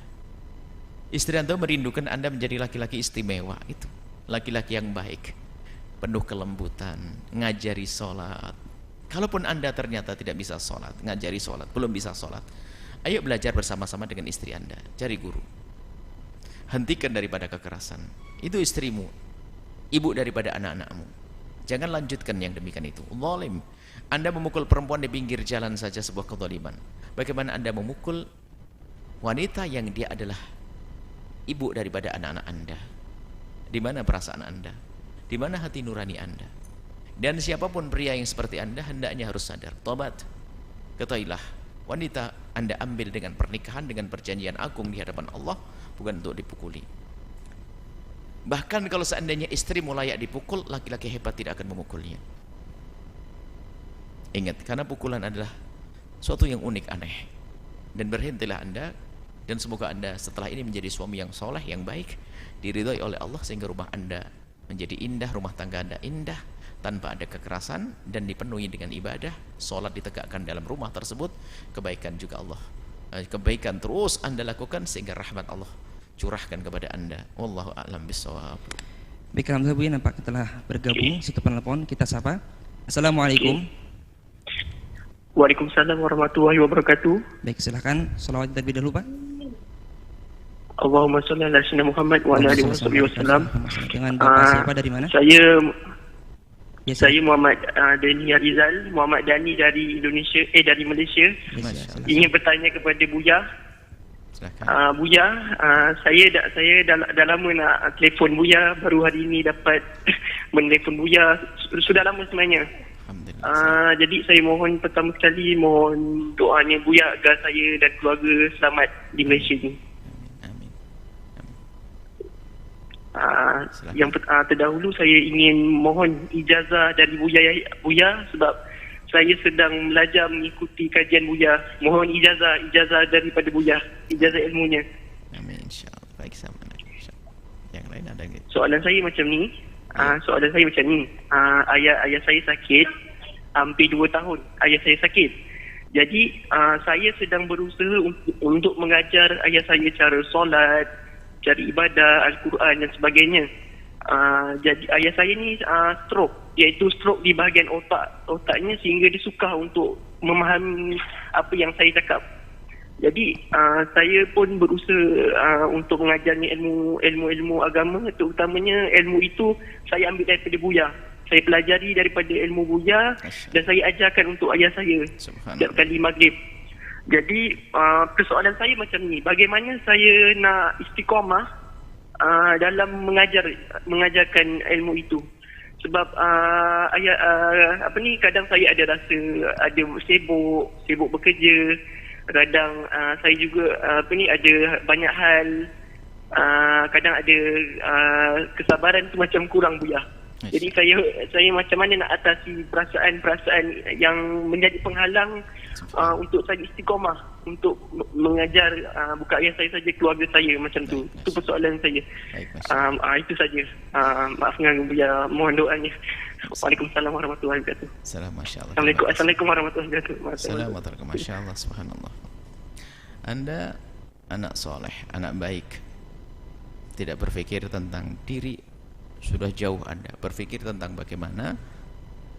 S2: Istri Anda merindukan Anda menjadi laki-laki istimewa, itu laki-laki yang baik, penuh kelembutan, ngajari sholat. Kalaupun Anda ternyata tidak bisa sholat, ngajari sholat, belum bisa sholat, ayo belajar bersama-sama dengan istri Anda, cari guru. Hentikan daripada kekerasan. Itu istrimu, ibu daripada anak-anakmu. Jangan lanjutkan yang demikian itu. Zalim. Anda memukul perempuan di pinggir jalan saja sebuah kezaliman. Bagaimana Anda memukul wanita yang dia adalah ibu daripada anak-anak Anda? Di mana perasaan Anda? Di mana hati nurani Anda? Dan siapapun pria yang seperti Anda hendaknya harus sadar, tobat. Ketahuilah, wanita Anda ambil dengan pernikahan, dengan perjanjian agung di hadapan Allah, bukan untuk dipukuli. Bahkan kalau seandainya istrimu layak dipukul, laki-laki hebat tidak akan memukulnya. Ingat, karena pukulan adalah suatu yang unik, aneh. Dan berhentilah Anda, dan semoga Anda setelah ini menjadi suami yang soleh, yang baik, diridhoi oleh Allah, sehingga rumah Anda menjadi indah, rumah tangga Anda indah, tanpa ada kekerasan, dan dipenuhi dengan ibadah, sholat ditegakkan dalam rumah tersebut, kebaikan juga Allah, kebaikan terus Anda lakukan, sehingga rahmat Allah curahkan kepada Anda. Wallahu a'lam bishawab.
S1: Baik, alhamdulillah nampak telah bergabung si penelpon, kita sapa. Assalamualaikum.
S3: Waalaikumsalam warahmatullahi wabarakatuh.
S1: Baik, silakan salawat terlebih dahulu, Pak.
S3: Allahumma shalli ala sayyidina Muhammad wa ala alihi wasallam.
S1: Dengan Bapak siapa, dari mana?
S3: Saya Muhammad Dani Rizal, Muhammad Dani dari Indonesia, dari Malaysia. Ingin bertanya kepada Buya. Buya, saya dah lama nak telefon Buya, baru hari ini dapat menelpon Buya. Sudah lama sebenarnya. Jadi saya mohon pertama sekali mohon doanya Buya agar saya dan keluarga selamat di Malaysia ni. Yang terdahulu saya ingin mohon ijazah dari Buya sebab saya sedang belajar mengikuti kajian Buya. Mohon ijazah daripada Buya, ijazah ilmunya.
S2: Amin, insyaallah. Baik, sama. Yang lain ada enggak?
S3: Soalan saya macam ni. Ayah saya sakit hampir 2 tahun. Ayah saya sakit. Jadi saya sedang berusaha untuk mengajar ayah saya cara solat, cara ibadah, Al-Quran dan sebagainya. Jadi ayah saya ni stroke, iaitu stroke di bahagian otaknya, sehingga dia sukar untuk memahami apa yang saya cakap. Jadi saya pun berusaha untuk mengajarnya ilmu agama, terutamanya ilmu itu saya ambil daripada Buya. Saya pelajari daripada ilmu Buya dan saya ajarkan untuk ayah saya setiap kali maghrib. Jadi persoalan saya macam ni, bagaimana saya nak istiqamah dalam mengajarkan ilmu itu? Sebab kadang saya ada rasa ada sibuk bekerja, kadang saya juga ada banyak hal, kadang ada kesabaran tu macam kurang Buya. Jadi saya macam mana nak atasi perasaan-perasaan yang menjadi penghalang untuk saya istiqamah untuk mengajar bukan ayah saya saja, keluarga saya macam tu. Itu persoalan saya. Itu saja. Maafkan Buya, mohon doanya. Waalaikumsalam warahmatullahi wabarakatuh. Assalamualaikum warahmatullahi wabarakatuh.
S2: Assalamualaikum. Masyaallah, subhanallah. Anda anak soleh, anak baik, tidak berpikir tentang diri, sudah jauh Anda berpikir tentang bagaimana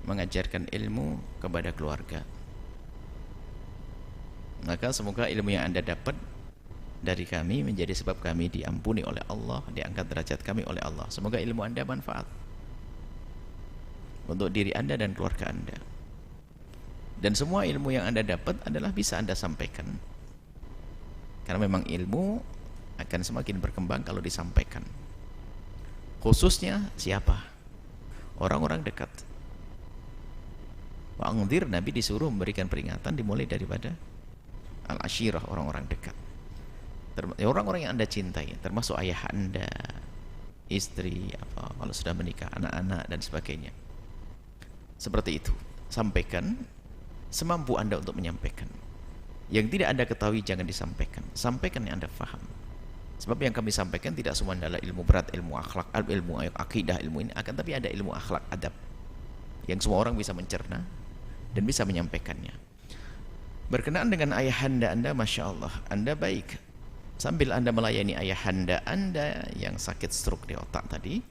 S2: mengajarkan ilmu kepada keluarga. Maka semoga ilmu yang Anda dapat dari kami menjadi sebab kami diampuni oleh Allah, diangkat derajat kami oleh Allah. Semoga ilmu Anda manfaat untuk diri Anda dan keluarga Anda. Dan semua ilmu yang Anda dapat adalah bisa Anda sampaikan. Karena memang ilmu akan semakin berkembang kalau disampaikan. Khususnya siapa? Orang-orang dekat. Wa'angdzir, Nabi disuruh memberikan peringatan dimulai daripada al-ashirah, orang-orang dekat. Orang-orang yang Anda cintai, termasuk ayah Anda, istri, kalau sudah menikah, anak-anak dan sebagainya. Seperti itu. Sampaikan semampu Anda untuk menyampaikan. Yang tidak Anda ketahui jangan disampaikan. Sampaikan yang Anda faham. Sebab yang kami sampaikan tidak semua adalah ilmu berat, ilmu akhlak, ilmu akidah, ilmu ini, akan tapi ada ilmu akhlak, adab yang semua orang bisa mencerna dan bisa menyampaikannya. Berkenaan dengan ayahanda Anda, Masya Allah, Anda baik. Sambil Anda melayani ayahanda Anda yang sakit stroke di otak tadi,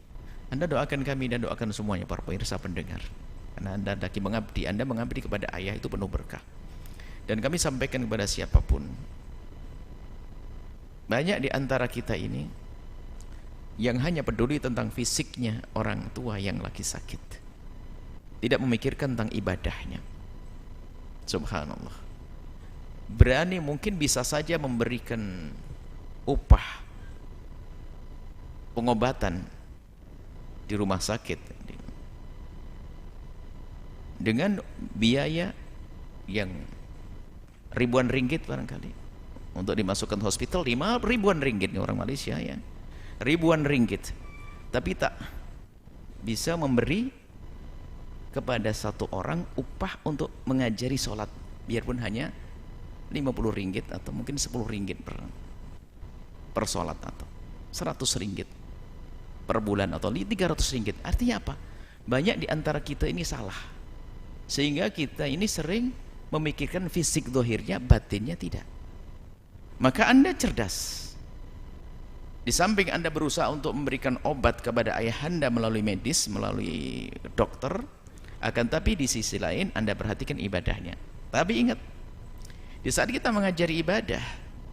S2: Anda doakan kami dan doakan semuanya para pemirsa pendengar. Karena Anda mengabdi kepada ayah itu penuh berkah. Dan kami sampaikan kepada siapapun, banyak di antara kita ini yang hanya peduli tentang fisiknya orang tua yang lagi sakit, tidak memikirkan tentang ibadahnya. Subhanallah. Berani mungkin bisa saja memberikan upah pengobatan di rumah sakit dengan biaya yang ribuan ringgit barangkali, untuk dimasukkan hospital 5 ribuan ringgit nih orang Malaysia ya, ribuan ringgit, tapi tak bisa memberi kepada satu orang upah untuk mengajari sholat, biarpun hanya 50 ringgit atau mungkin 10 ringgit per sholat, atau 100 ringgit per bulan, atau 300 ringgit. Artinya apa? Banyak di antara kita ini salah, sehingga kita ini sering memikirkan fisik zahirnya, batinnya tidak. Maka Anda cerdas. Di samping Anda berusaha untuk memberikan obat kepada ayahanda melalui medis, melalui dokter, akan tapi di sisi lain Anda perhatikan ibadahnya. Tapi ingat, di saat kita mengajari ibadah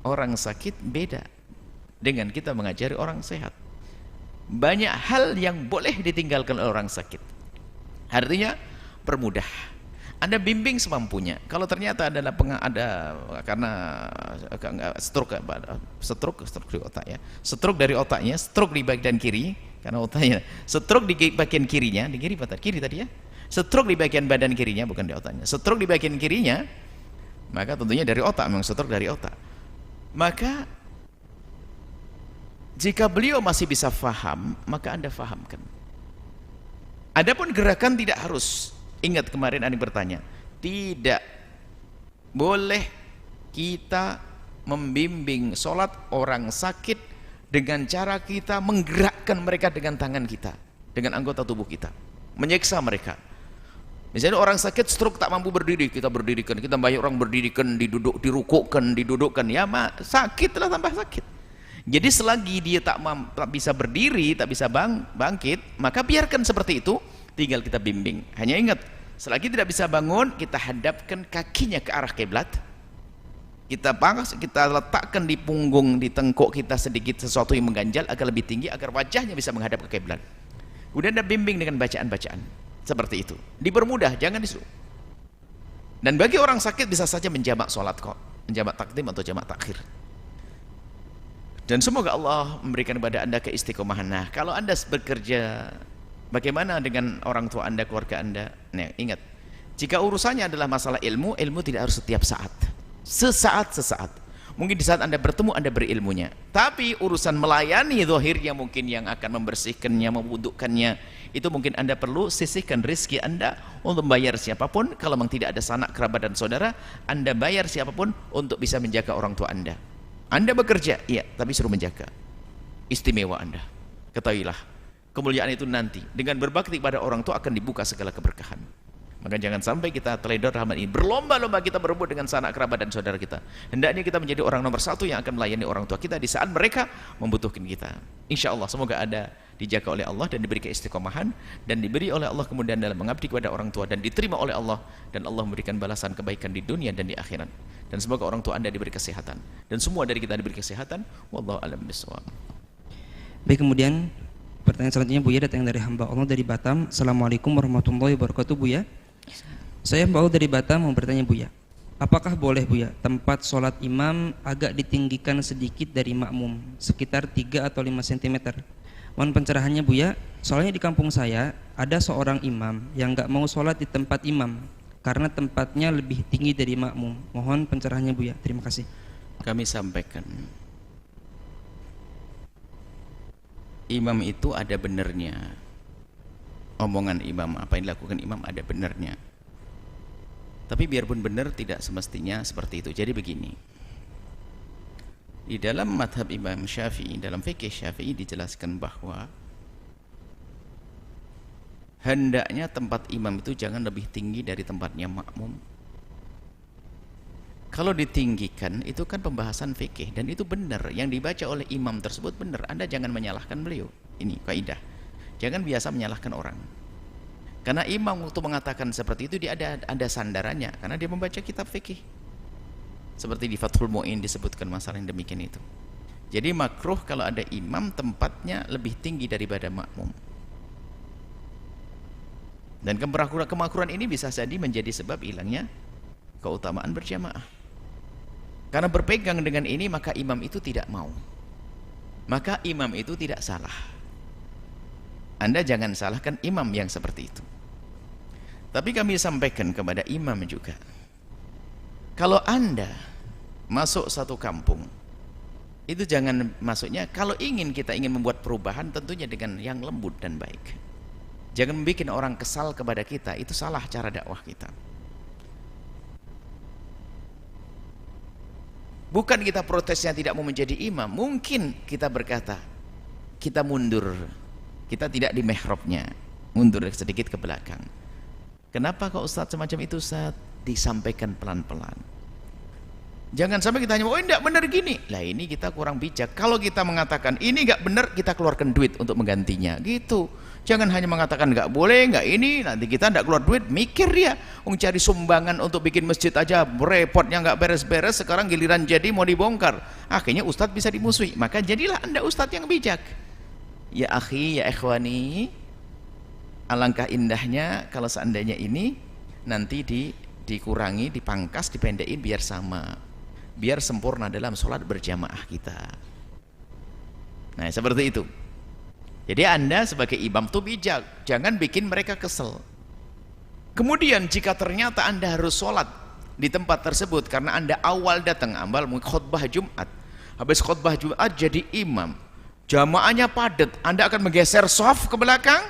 S2: orang sakit beda dengan kita mengajari orang sehat. Banyak hal yang boleh ditinggalkan oleh orang sakit. Artinya permudah. Anda bimbing semampunya. Kalau ternyata adalah karena stroke di otak ya. Stroke dari otaknya, stroke di bagian kiri karena otaknya. Stroke di bagian kirinya, di kiri apa? Kiri tadi ya. Stroke di bagian badan kirinya, bukan di otaknya. Stroke di bagian kirinya, maka tentunya dari otak, memang stroke dari otak. Maka jika beliau masih bisa faham, maka Anda fahamkan. Adapun gerakan tidak harus. Ingat kemarin Anda bertanya, tidak boleh kita membimbing sholat orang sakit dengan cara kita menggerakkan mereka dengan tangan kita, dengan anggota tubuh kita, menyiksa mereka. Misalnya orang sakit stroke tak mampu berdiri, kita berdirikan, kita banyak orang berdirikan, didudukkan, ya sakit lah tambah sakit. Jadi selagi dia tak bisa berdiri, tak bisa bangkit, maka biarkan seperti itu, tinggal kita bimbing. Hanya ingat, selagi tidak bisa bangun, kita hadapkan kakinya ke arah kiblat, kita letakkan di punggung, di tengkuk kita sedikit sesuatu yang mengganjal agar lebih tinggi, agar wajahnya bisa menghadap ke kiblat. Kemudian Anda bimbing dengan bacaan-bacaan seperti itu, dipermudah, jangan disuruh. Dan bagi orang sakit bisa saja menjamak sholat kok, menjamak takdim atau jamak takhir. Dan semoga Allah memberikan kepada Anda keistiqomahan. Nah, kalau Anda bekerja, bagaimana dengan orang tua Anda, keluarga Anda? Nah, ingat, jika urusannya adalah masalah ilmu, ilmu tidak harus setiap saat, sesaat. Mungkin di saat Anda bertemu, Anda berilmunya. Tapi urusan melayani zahirnya, mungkin yang akan membersihkannya, memwudukkannya, itu mungkin Anda perlu sisihkan rezeki Anda untuk membayar siapapun. Kalau memang tidak ada sanak, kerabat dan saudara, Anda bayar siapapun untuk bisa menjaga orang tua Anda. Anda bekerja, iya, tapi suruh menjaga. Istimewa Anda. Ketahuilah, kemuliaan itu nanti dengan berbakti pada orang tua akan dibuka segala keberkahan. Maka jangan sampai kita teledor rahmat ini. Berlomba-lomba kita berebut dengan sanak kerabat dan saudara kita. Hendaknya kita menjadi orang nomor satu yang akan melayani orang tua kita di saat mereka membutuhkan kita. Insya Allah semoga ada dijaga oleh Allah dan diberi keistiqomahan dan diberi oleh Allah kemudian dalam mengabdi kepada orang tua dan diterima oleh Allah, dan Allah memberikan balasan kebaikan di dunia dan di akhirat. Dan semoga orang tua Anda diberi kesehatan dan semua dari kita diberi kesehatan. Wallahu a'lam bishawab.
S1: Baik, kemudian pertanyaan selanjutnya Buya datang dari hamba Allah dari Batam. Assalamualaikum warahmatullahi wabarakatuh Buya. Saya Mbak dari Batam mau bertanya Buya, apakah boleh Buya tempat sholat imam agak ditinggikan sedikit dari makmum, sekitar 3 atau 5 cm? Mohon pencerahannya Buya, soalnya di kampung saya ada seorang imam yang gak mau sholat di tempat imam karena tempatnya lebih tinggi dari makmum. Mohon pencerahannya Buya, terima kasih.
S2: Kami sampaikan, imam itu ada benernya. Omongan imam, apa yang dilakukan imam ada benernya. Tapi biarpun benar, tidak semestinya seperti itu. Jadi begini, di dalam madhab Imam Syafi'i, dalam fikih Syafi'i dijelaskan bahwa hendaknya tempat imam itu jangan lebih tinggi dari tempatnya makmum. Kalau ditinggikan, itu kan pembahasan fikih, dan itu benar, yang dibaca oleh imam tersebut benar. Anda jangan menyalahkan beliau. Ini kaidah, jangan biasa menyalahkan orang. Karena imam waktu mengatakan seperti itu, dia ada sandarannya, karena dia membaca kitab fikih. Seperti di Fathul Mu'in disebutkan masalah yang demikian itu. Jadi makruh kalau ada imam tempatnya lebih tinggi daripada makmum. Dan kemakruhan ini bisa jadi menjadi sebab hilangnya keutamaan berjamaah. Karena berpegang dengan ini, maka imam itu tidak mau. maka imam itu tidak salah. Anda jangan salahkan imam yang seperti itu. Tapi kami sampaikan kepada imam juga, kalau Anda masuk satu kampung, itu jangan masuknya, kalau kita ingin membuat perubahan tentunya dengan yang lembut dan baik. Jangan membuat orang kesal kepada kita, itu salah cara dakwah kita. Bukan kita protesnya tidak mau menjadi imam, mungkin kita berkata, kita mundur, kita tidak di mihrabnya, mundur sedikit ke belakang. Kenapa kok Ustaz semacam itu, Ustaz? Disampaikan pelan-pelan. Jangan sampai kita hanya, oh tidak benar gini. Lah ini kita kurang bijak. Kalau kita mengatakan ini nggak benar, kita keluarkan duit untuk menggantinya. Gitu. Jangan hanya mengatakan nggak boleh, nggak ini, nanti kita tidak keluar duit. Mikir dia, cari sumbangan untuk bikin masjid aja, repotnya nggak beres-beres. Sekarang giliran jadi mau dibongkar. Akhirnya Ustadz bisa dimusuhi. Maka jadilah Anda Ustadz yang bijak. Ya akhi, ya ikhwani, alangkah indahnya kalau seandainya ini nanti dikurangi, dipangkas, dipendekin biar sama, biar sempurna dalam sholat berjamaah kita. Nah seperti itu. Jadi Anda sebagai imam tuh bijak, jangan bikin mereka kesel. Kemudian jika ternyata Anda harus sholat di tempat tersebut karena Anda awal datang, khutbah Jumat, habis khutbah Jumat jadi imam, jamaahnya padat, Anda akan menggeser shaf ke belakang,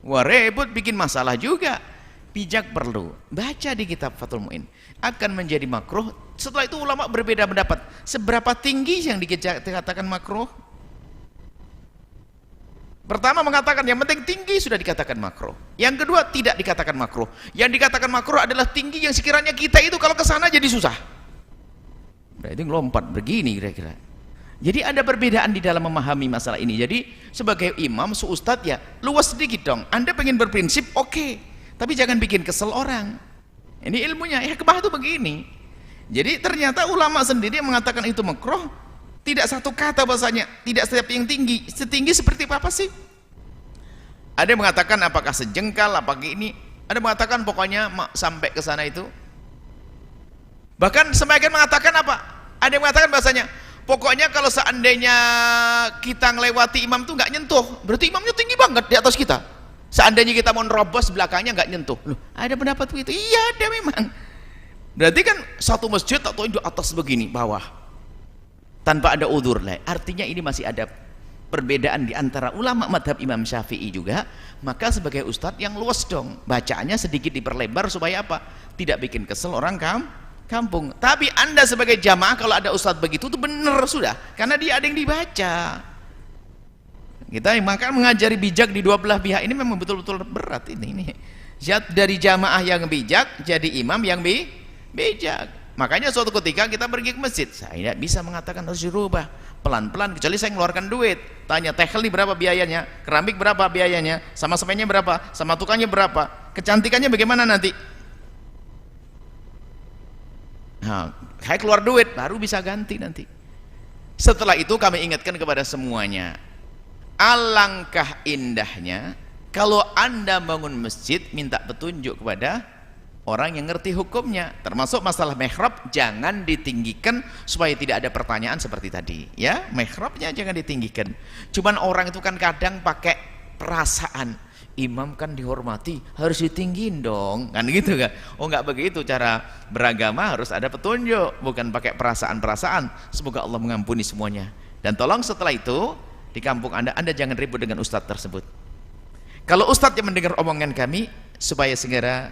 S2: wah ribut, bikin masalah juga. Bijak perlu, baca di kitab Fathul Mu'in, akan menjadi makruh. Setelah itu ulama berbeda pendapat, seberapa tinggi yang dikatakan makruh. Pertama mengatakan yang penting tinggi sudah dikatakan makruh. Yang kedua tidak dikatakan makruh. Yang dikatakan makruh adalah tinggi yang sekiranya kita itu kalau ke sana jadi susah. Berarti ngelompat begini kira-kira. Jadi ada perbedaan di dalam memahami masalah ini. Jadi sebagai imam, ustadz ya luas sedikit dong. Anda pengen berprinsip, oke, tapi jangan bikin kesel orang. Ini ilmunya, hikmah itu begini. Jadi ternyata ulama sendiri yang mengatakan itu makruh, tidak satu kata bahasanya, tidak setiap yang tinggi. Setinggi seperti apa sih? Ada yang mengatakan apakah sejengkal, apakah ini. Ada yang mengatakan pokoknya sampai ke sana itu. Bahkan sebagian mengatakan apa? Ada yang mengatakan bahasanya, pokoknya kalau seandainya kita ngelewati imam tuh nggak nyentuh, berarti imamnya tinggi banget di atas kita. Seandainya kita mau nerobos belakangnya nggak nyentuh. Loh, ada pendapat begitu? Iya ada memang. Berarti kan satu masjid atau di atas begini bawah tanpa ada udzur lah. Artinya ini masih ada perbedaan di antara ulama madhab Imam Syafi'i juga. Maka sebagai ustadz yang luas dong, bacaannya sedikit diperlebar supaya apa? Tidak bikin kesel orang kampung. Tapi Anda sebagai jamaah kalau ada ustadz begitu tuh benar sudah, karena dia ada yang dibaca. Kita maka mengajari bijak di dua belah pihak ini memang betul-betul berat ini. Dari jamaah yang bijak jadi imam yang bijak. Makanya suatu ketika kita pergi ke masjid, saya tidak bisa mengatakan harus dirubah pelan-pelan kecuali saya ngeluarkan duit. Tanya tekli berapa biayanya, keramik berapa biayanya, sama semennya berapa, sama tukangnya berapa, kecantikannya bagaimana nanti. Nah, saya keluar duit baru bisa ganti nanti. Setelah itu kami ingatkan kepada semuanya, alangkah indahnya kalau Anda bangun masjid minta petunjuk kepada orang yang ngerti hukumnya, termasuk masalah mihrab jangan ditinggikan supaya tidak ada pertanyaan seperti tadi ya. Mihrabnya jangan ditinggikan. Cuman orang itu kan kadang pakai perasaan, imam kan dihormati harus ditinggiin dong, kan gitu kan. Oh nggak begitu cara beragama, harus ada petunjuk, bukan pakai perasaan-perasaan. Semoga Allah mengampuni semuanya. Dan tolong setelah itu di kampung Anda jangan ribut dengan ustadz tersebut. Kalau ustadz yang mendengar omongan kami, supaya segera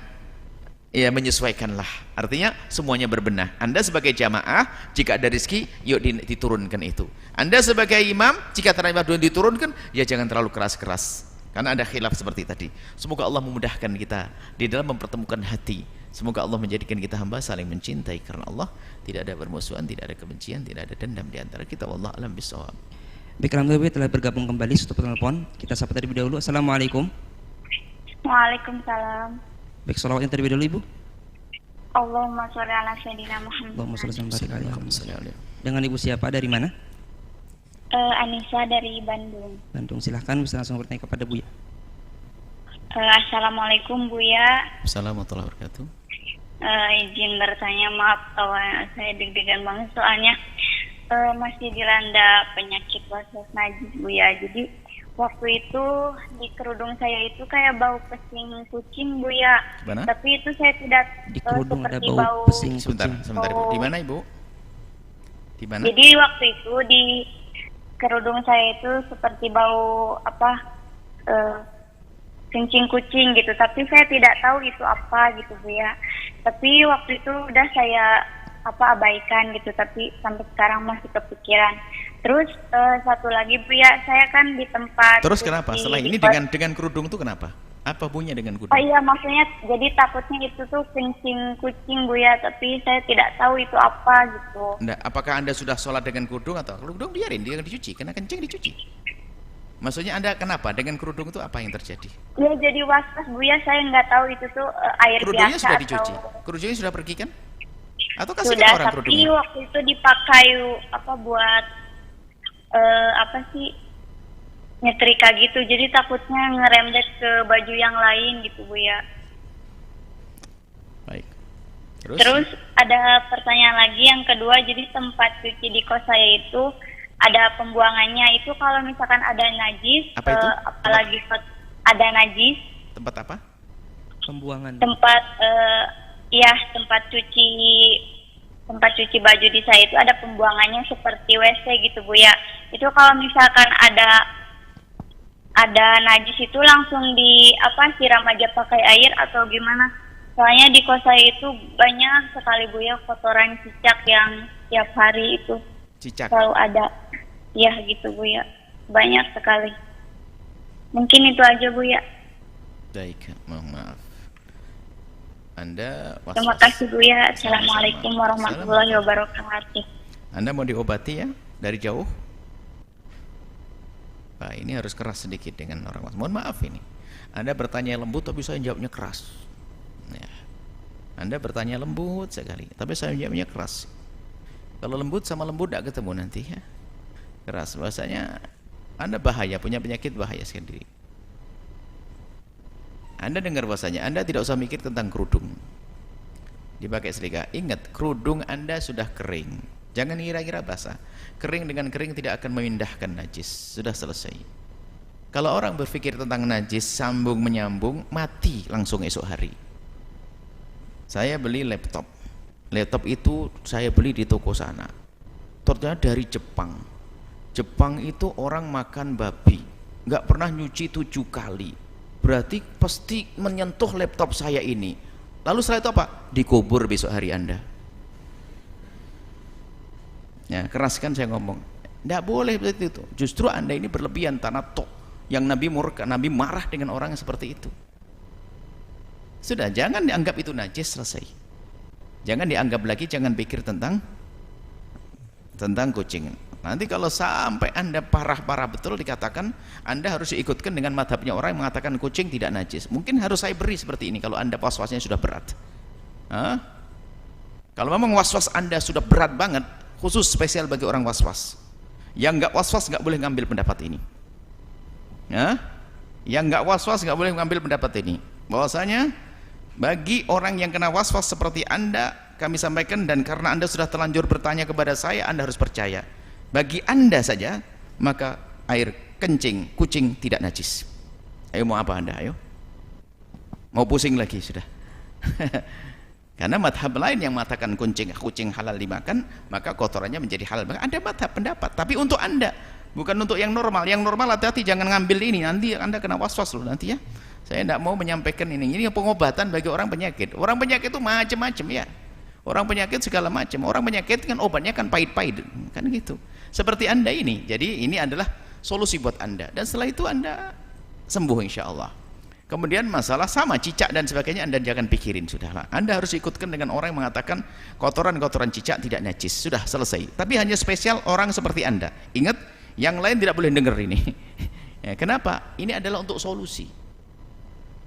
S2: ya menyesuaikanlah. Artinya semuanya berbenah. Anda sebagai jamaah jika ada rezeki yuk diturunkan itu. Anda sebagai imam jika ternyata diturunkan ya jangan terlalu keras-keras, karena ada khilaf seperti tadi. Semoga Allah memudahkan kita di dalam mempertemukan hati. Semoga Allah menjadikan kita hamba saling mencintai karena Allah. Tidak ada permusuhan, tidak ada kebencian, tidak ada dendam di antara kita. Wallahu a'lam bishawab.
S1: Baik, alhamdulillah telah bergabung kembali satu penelpon. Kita sapa terlebih dahulu. Assalamualaikum.
S4: Waalaikumsalam.
S1: Baik, salawatnya terlebih dahulu Ibu.
S4: Allahumma sholli ala sayyidina Muhammad.
S1: Allahumma sholli ala Muhammad. Dengan Ibu siapa, dari mana?
S4: Anissa dari Bandung.
S1: Bandung, silahkan bisa langsung bertanya kepada Buya.
S4: Assalamualaikum Buya.
S2: Assalamualaikum warahmatullahi wabarakatuh.
S4: Izin bertanya, maaf kalau saya deg-degan banget soalnya masih dilanda penyakit waswas najis Buya. Jadi waktu itu di kerudung saya itu kayak bau pesing kucing Buya.
S2: Gimana?
S4: Tapi itu saya tidak
S1: Di kerudung ada
S4: seperti
S1: bau
S4: bau.
S1: pesing
S2: Sebentar,
S1: kucing.
S2: sebentar Ibu. Di mana Ibu? Di mana?
S4: Jadi waktu itu di kerudung saya itu seperti bau kencing kucing gitu. Tapi saya tidak tahu itu apa gitu Buya. Tapi waktu itu udah saya abaikan gitu, tapi sampai sekarang masih kepikiran. Terus satu lagi Buya, saya kan di tempat.
S2: Terus kenapa? Setelah ini dengan kerudung itu kenapa? Apa bunyinya dengan kerudung?
S4: Oh iya, maksudnya jadi takutnya itu tuh kencing kucing Buya, tapi saya tidak tahu itu apa gitu.
S2: Nggak, apakah Anda sudah sholat dengan kerudung atau kerudung biarin dia dicuci, karena kencing dicuci. Maksudnya Anda kenapa dengan kerudung itu apa yang terjadi?
S4: Ya jadi was-was Buya, saya nggak tahu itu tuh air
S2: Kerudungnya
S4: biasa
S2: sudah dicuci.
S4: atau
S2: Kerudungnya sudah pergi kan? Atau kasih
S4: sudah,
S2: orang
S4: tapi
S2: kerudungnya?
S4: waktu itu dipakai buat nyetrika gitu, jadi takutnya ngerembet ke baju yang lain gitu Buya.
S2: Baik.
S4: Terus ada pertanyaan lagi yang kedua, jadi tempat cuci di kos saya itu ada pembuangannya. Itu kalau misalkan ada najis,
S2: Apa itu?
S4: apalagi ada najis,
S2: Tempat apa?
S1: Pembuangan.
S4: tempat tempat cuci baju di saya itu ada pembuangannya seperti WC gitu Buya. Itu kalau misalkan ada najis itu langsung siram aja pakai air atau gimana? Soalnya di kos saya itu banyak sekali Buya kotoran cicak yang tiap hari itu
S2: Cicak.
S4: selalu ada. Ya gitu Buya, banyak sekali. Mungkin itu aja Buya.
S2: Baik, mohon maaf. Anda was-was.
S4: Terima kasih Buya. Assalamualaikum
S2: Sama-sama.
S4: warahmatullahi wabarakatuh.
S2: Anda mau diobati ya dari jauh? Pak, ini harus keras sedikit dengan orang. Mohon maaf ini. Anda bertanya lembut tapi saya jawabnya keras. Ya. Anda bertanya lembut sekali, tapi saya jawabnya keras. Kalau lembut sama lembut tidak ketemu nanti ya. Keras bahasanya Anda bahaya, punya penyakit bahaya sendiri. Anda dengar bahasanya, Anda tidak usah mikir tentang kerudung dipakai setrika. Ingat, kerudung Anda sudah kering. Jangan kira-kira basah. Kering dengan kering tidak akan memindahkan najis. Sudah selesai. Kalau orang berpikir tentang najis sambung menyambung, mati langsung esok hari. Saya beli laptop. Laptop itu saya beli di toko sana. Ternyata dari Jepang. Jepang itu orang makan babi, nggak pernah nyuci 7 kali. Berarti pasti menyentuh laptop saya ini. Lalu setelah itu apa? Dikubur besok hari Anda. Ya, keras kan saya ngomong. Nggak boleh seperti itu. Justru Anda ini berlebihan tanato. Yang Nabi murka, Nabi marah dengan orang yang seperti itu. Sudah, jangan dianggap itu najis, selesai. Jangan dianggap lagi, jangan pikir tentang kucing. Nanti kalau sampai Anda parah-parah betul dikatakan, Anda harus diikutkan dengan madhabnya orang yang mengatakan kucing tidak najis. Mungkin harus saya beri seperti ini kalau Anda was-wasnya sudah berat. Kalau memang was-was Anda sudah berat banget, khusus spesial bagi orang was-was. Yang nggak was-was nggak boleh ngambil pendapat ini. Yang nggak was-was nggak boleh ngambil pendapat ini. Bahwasanya bagi orang yang kena was-was seperti Anda, kami sampaikan, dan karena Anda sudah terlanjur bertanya kepada saya, Anda harus percaya. Bagi Anda saja, maka air kencing kucing tidak najis. Ayo, mau apa Anda? Ayo. Mau pusing lagi sudah. Karena madhab lain yang mengatakan kucing halal dimakan, maka kotorannya menjadi halal. Ada madhab pendapat, tapi untuk Anda, bukan untuk yang normal. Yang normal hati-hati, jangan ngambil ini, nanti Anda kena was-was loh nanti ya. Saya tidak mau menyampaikan ini pengobatan bagi orang penyakit. Orang penyakit itu macam-macam ya. Orang penyakit segala macam. Orang penyakit kan obatnya kan pahit-pahit, kan gitu. Seperti Anda ini. Jadi ini adalah solusi buat Anda. Dan setelah itu Anda sembuh insya Allah. Kemudian masalah sama cicak dan sebagainya Anda jangan pikirin, sudahlah. Anda harus ikutkan dengan orang yang mengatakan kotoran-kotoran cicak tidak najis. Sudah selesai. Tapi hanya spesial orang seperti Anda. Ingat, yang lain tidak boleh dengar ini. Ya, kenapa? Ini adalah untuk solusi.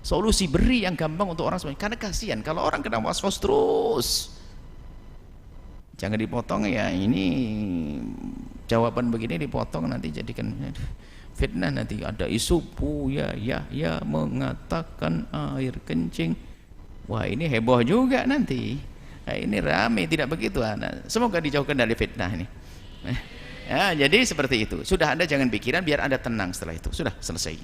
S2: Solusi beri yang gampang untuk orang semuanya. Karena kasihan kalau orang kena was-was terus. Jangan dipotong ya, ini jawaban begini dipotong nanti jadikan fitnah, nanti ada isu Buya ya mengatakan air kencing. Wah, ini heboh juga nanti. Nah, ini rame, tidak begitu. Nah, semoga dijauhkan dari fitnah ini. Ya, jadi seperti itu. Sudah, Anda jangan pikiran, biar Anda tenang setelah itu. Sudah selesai.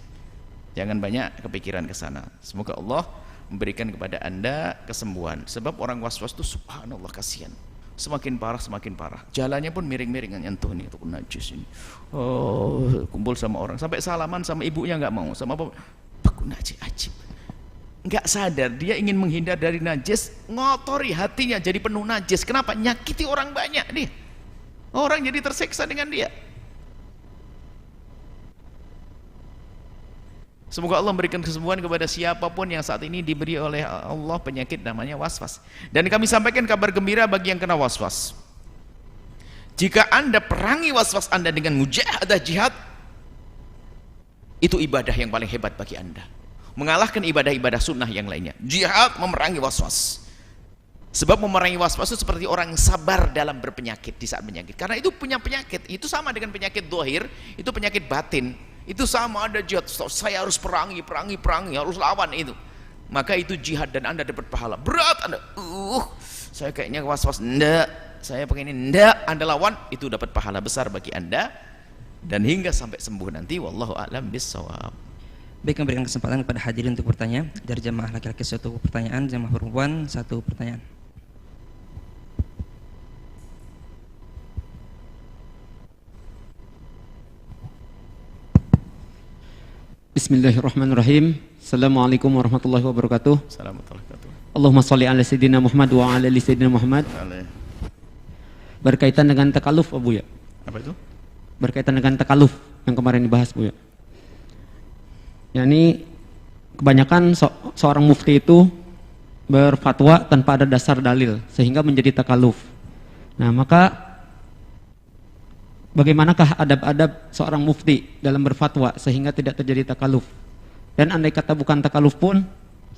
S2: Jangan banyak kepikiran ke sana. Semoga Allah memberikan kepada Anda kesembuhan. Sebab orang was-was itu subhanallah kasihan. Semakin parah, semakin parah. Jalannya pun miring-miring, nyentuh nih, itu najis ini. Oh, kumpul sama orang, sampai salaman sama ibunya nggak mau, sama apa? Aku najis, ajib. Nggak sadar dia ingin menghindar dari najis, ngotori hatinya jadi penuh najis. Kenapa? Nyakiti orang banyak dia. Orang jadi tersiksa dengan dia. Semoga Allah memberikan kesembuhan kepada siapapun yang saat ini diberi oleh Allah penyakit namanya was-was. Dan kami sampaikan kabar gembira bagi yang kena was-was. Jika Anda perangi was-was Anda dengan mujahadah jihad, itu ibadah yang paling hebat bagi Anda. Mengalahkan ibadah-ibadah sunnah yang lainnya. Jihad memerangi was-was. Sebab memerangi was-was itu seperti orang yang sabar dalam berpenyakit di saat penyakit. Karena itu punya penyakit. Itu sama dengan penyakit zahir, itu penyakit batin. Itu sama, ada jihad. Saya harus perangi, harus lawan itu. Maka itu jihad dan Anda dapat pahala. Berat Anda. Saya kayaknya was-was. Enggak. Saya pengen ini. Enggak. Anda lawan, itu dapat pahala besar bagi Anda. Dan hingga sampai sembuh nanti. Wallahu a'lam bissawab.
S1: Baik, memberikan kesempatan kepada hadirin untuk bertanya. Dari jamaah laki-laki 1 pertanyaan, jamaah perempuan 1 pertanyaan.
S5: Bismillahirrahmanirrahim. Assalamualaikum warahmatullahi wabarakatuh.
S2: Assalamualaikum warahmatullahi wabarakatuh.
S5: Allahumma sholli ala sayyidina Muhammad wa ala ali sayyidina Muhammad. Berkaitan dengan takaluf, Abu ya.
S2: Apa itu?
S5: Berkaitan dengan takaluf yang kemarin dibahas, Bu ya. Yani kebanyakan seorang mufti itu berfatwa tanpa ada dasar dalil sehingga menjadi takaluf. Nah, maka bagaimanakah adab-adab seorang mufti dalam berfatwa sehingga tidak terjadi takaluf? Dan andai kata bukan takaluf pun,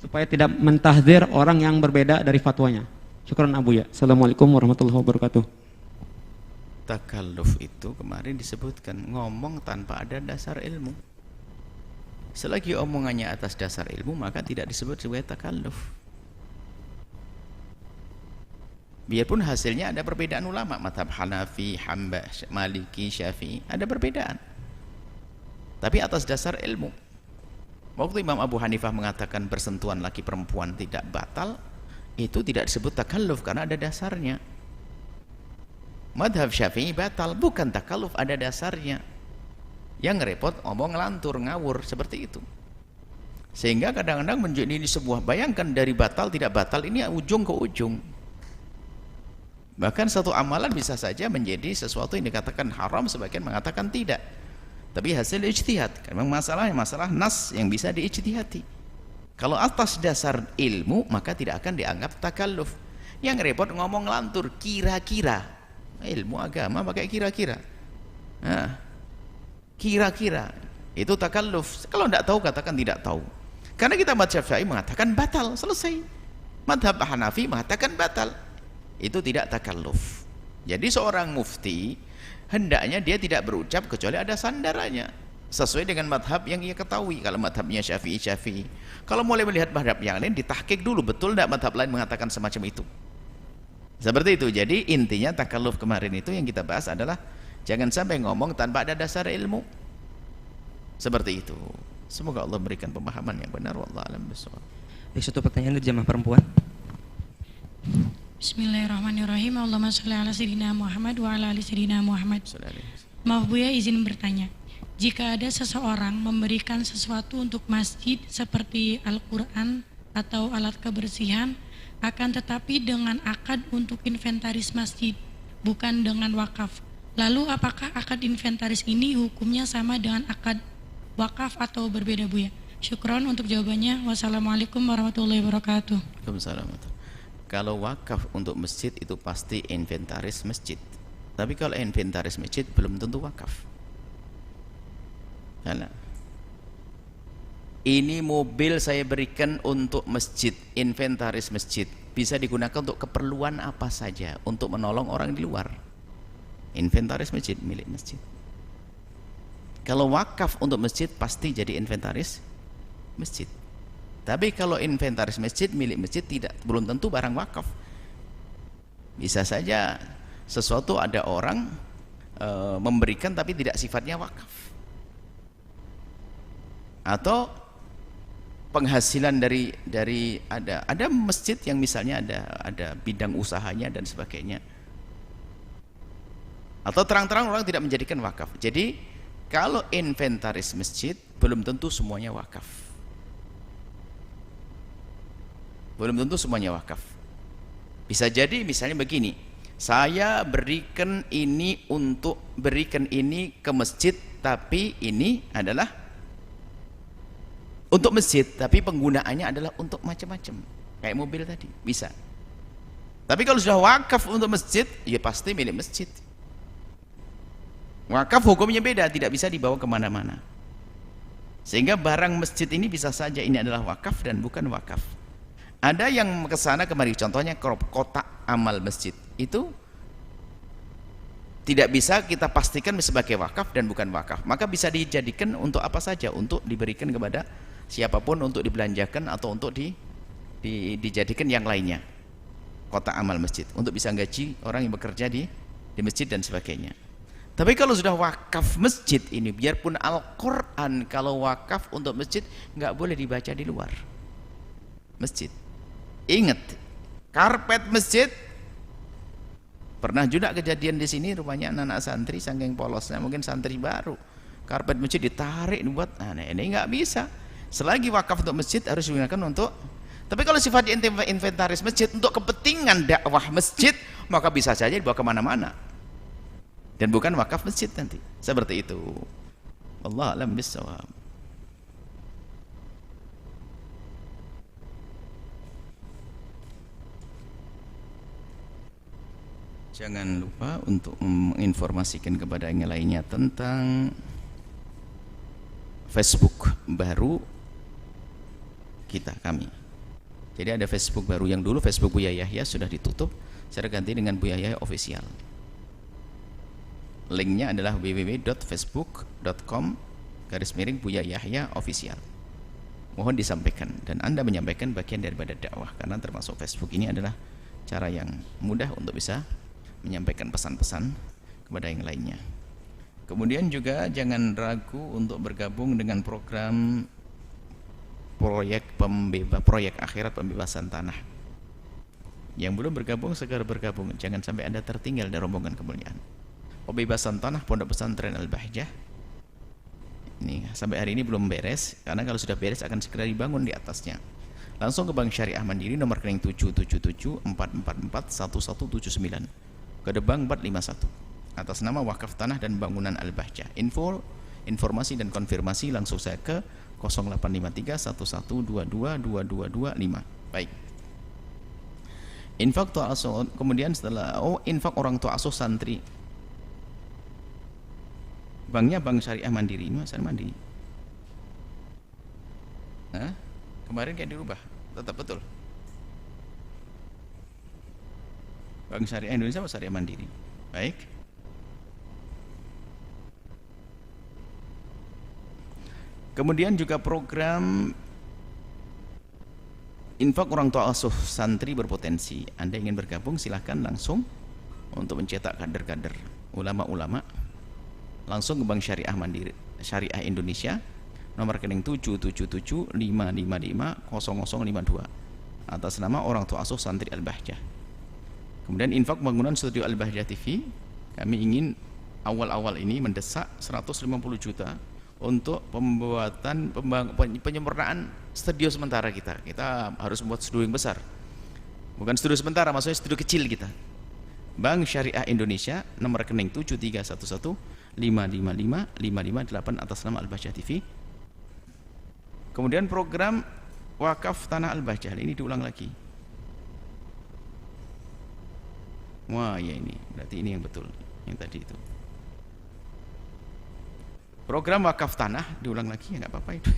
S5: supaya tidak mentahdzir orang yang berbeda dari fatwanya. Syukran Abu ya. Assalamualaikum warahmatullahi wabarakatuh.
S2: Takalluf itu kemarin disebutkan ngomong tanpa ada dasar ilmu. Selagi omongannya atas dasar ilmu, maka tidak disebut sebagai takalluf. Biarpun hasilnya ada perbedaan ulama, mazhab Hanafi, Maliki, Syafi'i, ada perbedaan. Tapi atas dasar ilmu. Waktu Imam Abu Hanifah mengatakan bersentuhan laki perempuan tidak batal, itu tidak disebut takalluf karena ada dasarnya. Mazhab Syafi'i batal, bukan takalluf, ada dasarnya. Yang repot ngomong ngelantur, ngawur seperti itu. Sehingga kadang-kadang menjadi ini sebuah, bayangkan dari batal tidak batal ini ujung ke ujung. Bahkan satu amalan bisa saja menjadi sesuatu yang dikatakan haram, sebagian mengatakan tidak. Tapi hasil ijtihad. Memang masalah nas yang bisa diijtihadi. Kalau atas dasar ilmu maka tidak akan dianggap takalluf. Yang repot ngomong ngelantur, kira-kira. Ilmu agama pakai kira-kira. Nah, kira-kira itu takalluf. Kalau tidak tahu katakan tidak tahu. Karena kita mazhab Syafi'i mengatakan batal, selesai. Mazhab Hanafi mengatakan batal. Itu tidak takalluf. Jadi seorang mufti hendaknya dia tidak berucap kecuali ada sandarannya sesuai dengan madhab yang ia ketahui. Kalau madhabnya Syafi'i. Kalau mulai melihat madhab yang lain, ditahqiq dulu betul tidak madhab lain mengatakan semacam itu. Seperti itu. Jadi intinya takalluf kemarin itu yang kita bahas adalah jangan sampai ngomong tanpa ada dasar ilmu. Seperti itu. Semoga Allah berikan pemahaman yang benar. Wallahu a'lam bishawab.
S1: Baik, 1 pertanyaan dari jamaah perempuan.
S6: Bismillahirrahmanirrahim. Allahumma sholli ala sayyidina Muhammad wa ala ali sayyidina Muhammad. Maaf Buya, izin bertanya. Jika ada seseorang memberikan sesuatu untuk masjid seperti Al-Quran atau alat kebersihan, akan tetapi dengan akad untuk inventaris masjid, bukan dengan wakaf. Lalu apakah akad inventaris ini hukumnya sama dengan akad wakaf atau berbeda Buya? Syukron untuk jawabannya. Wassalamualaikum warahmatullahi wabarakatuh.
S2: Waalaikumsalam. Kalau wakaf untuk masjid itu pasti inventaris masjid. Tapi kalau inventaris masjid belum tentu wakaf. Karena ini mobil saya berikan untuk masjid, inventaris masjid, bisa digunakan untuk keperluan apa saja, untuk menolong orang di luar. Inventaris masjid, milik masjid. Kalau wakaf untuk masjid pasti jadi inventaris masjid. Tapi kalau inventaris masjid, milik masjid, tidak, belum tentu barang wakaf. Bisa saja sesuatu ada orang memberikan tapi tidak sifatnya wakaf, atau penghasilan dari ada masjid yang misalnya ada bidang usahanya dan sebagainya, atau terang-terang orang tidak menjadikan wakaf. Jadi kalau inventaris masjid belum tentu semuanya wakaf, belum tentu semuanya wakaf. Bisa jadi misalnya begini, saya berikan ini ke masjid, tapi ini adalah untuk masjid, tapi penggunaannya adalah untuk macam-macam, kayak mobil tadi, bisa. Tapi kalau sudah wakaf untuk masjid, ya pasti milik masjid. Wakaf hukumnya beda, tidak bisa dibawa kemana-mana. Sehingga barang masjid ini bisa saja ini adalah wakaf dan bukan wakaf. Ada yang kesana kemari, contohnya kotak amal masjid itu tidak bisa kita pastikan sebagai wakaf dan bukan wakaf. Maka bisa dijadikan untuk apa saja, untuk diberikan kepada siapapun, untuk dibelanjakan atau untuk dijadikan yang lainnya. Kotak amal masjid untuk bisa gaji orang yang bekerja di masjid dan sebagainya. Tapi kalau sudah wakaf masjid ini, biarpun Al-Quran kalau wakaf untuk masjid nggak boleh dibaca di luar masjid. Ingat, karpet masjid, pernah juga kejadian di sini, rupanya anak-anak santri saking polosnya, mungkin santri baru, karpet masjid ditarik buat, nah ini nggak bisa. Selagi wakaf untuk masjid harus digunakan untuk, tapi kalau sifatnya inventaris masjid untuk kepentingan dakwah masjid, maka bisa saja dibawa kemana-mana dan bukan wakaf masjid nanti, seperti itu. Wallahu a'lam bishawab. Jangan lupa untuk menginformasikan kepada yang lainnya tentang Facebook baru kami. Jadi ada Facebook baru, yang dulu Facebook Buya Yahya sudah ditutup, saya ganti dengan Buya Yahya Official. Linknya adalah www.facebook.com/Buya Yahya Official. Mohon disampaikan, dan Anda menyampaikan bagian daripada dakwah, karena termasuk Facebook ini adalah cara yang mudah untuk bisa menyampaikan pesan-pesan kepada yang lainnya. Kemudian juga jangan ragu untuk bergabung dengan program proyek akhirat pembebasan tanah. Yang belum bergabung segera bergabung, jangan sampai Anda tertinggal dari rombongan kemuliaan. Pembebasan tanah Pondok Pesantren Al-Bahjah ini sampai hari ini belum beres, karena kalau sudah beres akan segera dibangun di atasnya. Langsung ke Bank Syariah Mandiri, nomor rekening 777-444-1179, kode bank 451, atas nama Wakaf Tanah dan Bangunan Al-Bahjah. Informasi dan konfirmasi langsung saya ke 0853-1122-2225. Baik. Infak tua asuh, kemudian setelah infak orang tua asuh santri. Banknya Bank Syariah Mandiri, ini Syariah Mandiri. Kemarin kayak dirubah, tetap betul. Bank Syariah Indonesia atau Syariah Mandiri? Baik. Kemudian juga program infak orang tua asuh santri berpotensi. Anda ingin bergabung, silahkan langsung untuk mencetak kader-kader ulama-ulama. Langsung ke Bank Syariah Mandiri, Syariah Indonesia, nomor rekening 777-555-0052, atas nama orang tua asuh santri Al-Bahjah. Kemudian infak bangunan studio Al-Bahjah TV, kami ingin awal-awal ini mendesak 150 juta untuk pembuatan penyempurnaan studio sementara kita. Kita harus membuat studio yang besar, bukan studio sementara, maksudnya studio kecil kita. Bank Syariah Indonesia, nomor rekening 7311-555-558 atas nama Al-Bahjah TV. Kemudian program wakaf tanah Al-Bahjah ini diulang lagi. Wah ya, ini berarti ini yang betul, yang tadi itu. Program wakaf tanah diulang lagi, ya nggak apa-apa itu.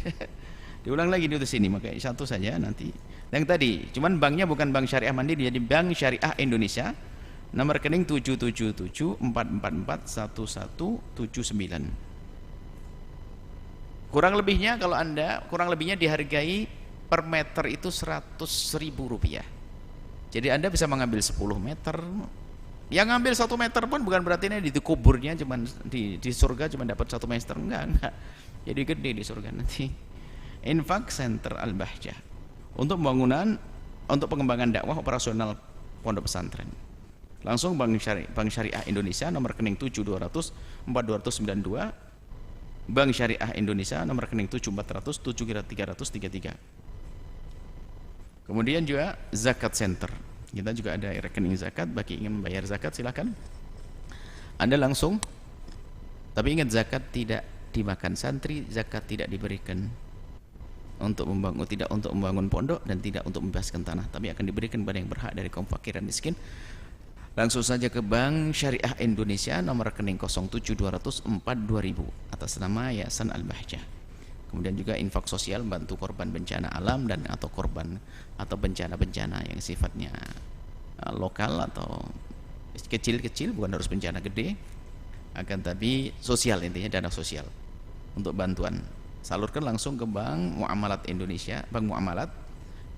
S2: Diulang lagi di sini, makanya satu saja nanti. Yang tadi, cuman banknya bukan Bank Syariah Mandiri, jadi Bank Syariah Indonesia, nomor rekening 777-444-1179. Kurang lebihnya kalau Anda, kurang lebihnya dihargai per meter itu 100.000 rupiah. Jadi Anda bisa mengambil 10 meter, Yang ngambil 1 meter pun bukan berarti ini di kuburnya cuman di surga cuma dapat 1 meter, enggak. Jadi gede di surga nanti. Infak Center Al-Bahjah untuk pengembangan dakwah operasional pondok pesantren. Langsung Bank Syariah Indonesia nomor rekening 7200 4292, Bank Syariah Indonesia nomor rekening 7400 7333. Kemudian juga Zakat Center. Kita juga ada rekening zakat, bagi ingin membayar zakat silakan. Anda langsung, tapi ingat zakat tidak dimakan santri, zakat tidak diberikan untuk membangun pondok dan tidak untuk membebaskan tanah, tapi akan diberikan kepada yang berhak dari kaum fakir dan miskin. Langsung saja ke Bank Syariah Indonesia nomor rekening 07200 4 2000 atas nama Yayasan Al-Bahjah. Kemudian juga infak sosial bantu korban bencana alam dan atau korban atau bencana-bencana yang sifatnya lokal atau kecil-kecil, bukan harus bencana gede, akan tapi sosial, intinya dana sosial untuk bantuan. Salurkan langsung ke Bank Muamalat Indonesia, Bank Muamalat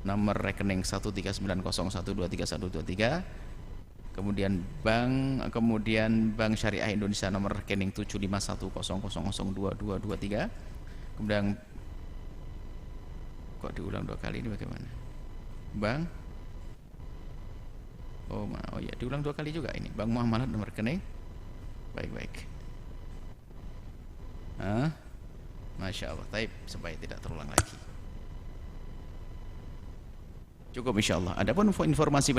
S2: nomor rekening 13901231123. Kemudian Bank Syariah Indonesia nomor rekening 75100022223. Kemudian kok diulang 2 kali ini bagaimana? Bank Oh ya, diulang 2 kali juga ini. Bank Muamalat nomor rekening. Baik. Masya Allah. Taib, supaya tidak terulang lagi. Cukup insya Allah. Adapun informasi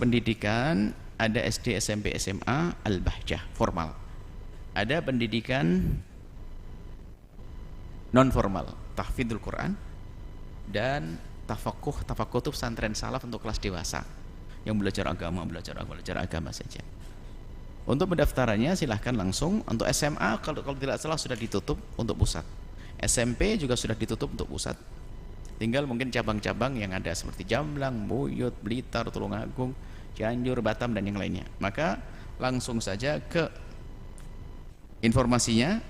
S2: pendidikan ada SD, SMP, SMA, Al-Bahjah formal. Ada pendidikan non formal, tahfidzul Quran dan tafakuh itu pesantren salaf untuk kelas dewasa yang belajar agama saja. Untuk pendaftarannya silahkan langsung. Untuk SMA kalau tidak salah sudah ditutup untuk pusat. SMP juga sudah ditutup untuk pusat. Tinggal mungkin cabang-cabang yang ada seperti Jamblang, Buyut, Blitar, Tulungagung, Cianjur, Batam dan yang lainnya. Maka langsung saja ke informasinya.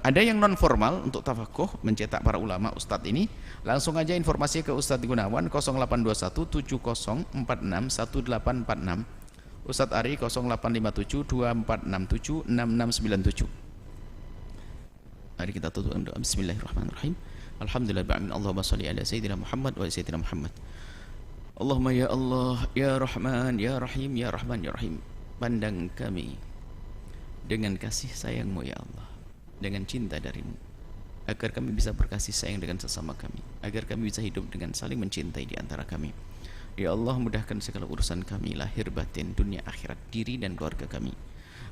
S2: Ada yang non formal untuk tafakuh mencetak para ulama ustadz ini, langsung aja informasi ke Ustadz Gunawan 0821 7046 1846, Ustadz Ari 0857 2467 6697. Mari kita tutup doa. Bismillahirrahmanirrahim. Alhamdulillahirabbil alamin. Allahumma shalli ala sayyidina Muhammad wa sayyidina Muhammad. Allahumma ya Allah, ya Rahman, ya Rahim, ya Rahman, ya Rahim. Pandang kami dengan kasih sayang-Mu ya Allah, dengan cinta darimu, agar kami bisa berkasih sayang dengan sesama kami, agar kami bisa hidup dengan saling mencintai di antara kami. Ya Allah, mudahkan segala urusan kami, lahir batin, dunia akhirat, diri dan keluarga kami.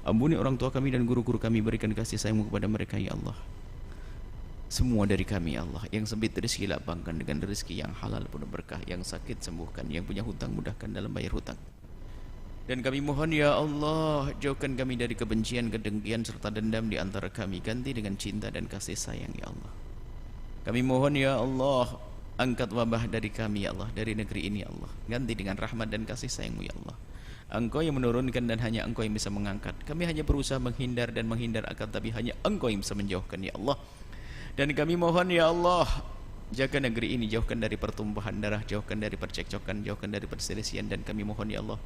S2: Ampuni orang tua kami dan guru-guru kami, berikan kasih sayang-Mu kepada mereka ya Allah. Semua dari kami ya Allah, yang sempit rezeki lapangkan dengan rezeki yang halal penuh berkah, yang sakit sembuhkan, yang punya hutang mudahkan dalam bayar hutang. Dan kami mohon ya Allah, jauhkan kami dari kebencian, kedengkian serta dendam di antara kami, ganti dengan cinta dan kasih sayang ya Allah. Kami mohon ya Allah, angkat wabah dari kami ya Allah, dari negeri ini ya Allah, ganti dengan rahmat dan kasih sayang-Mu ya Allah. Engkau yang menurunkan dan hanya Engkau yang bisa mengangkat. Kami hanya berusaha menghindar dan menghindar, akan tapi hanya Engkau yang bisa menjauhkan ya Allah. Dan kami mohon ya Allah, jaga negeri ini, jauhkan dari pertumpahan darah, jauhkan dari percekcokan, jauhkan dari perselisihan. Dan kami mohon ya Allah,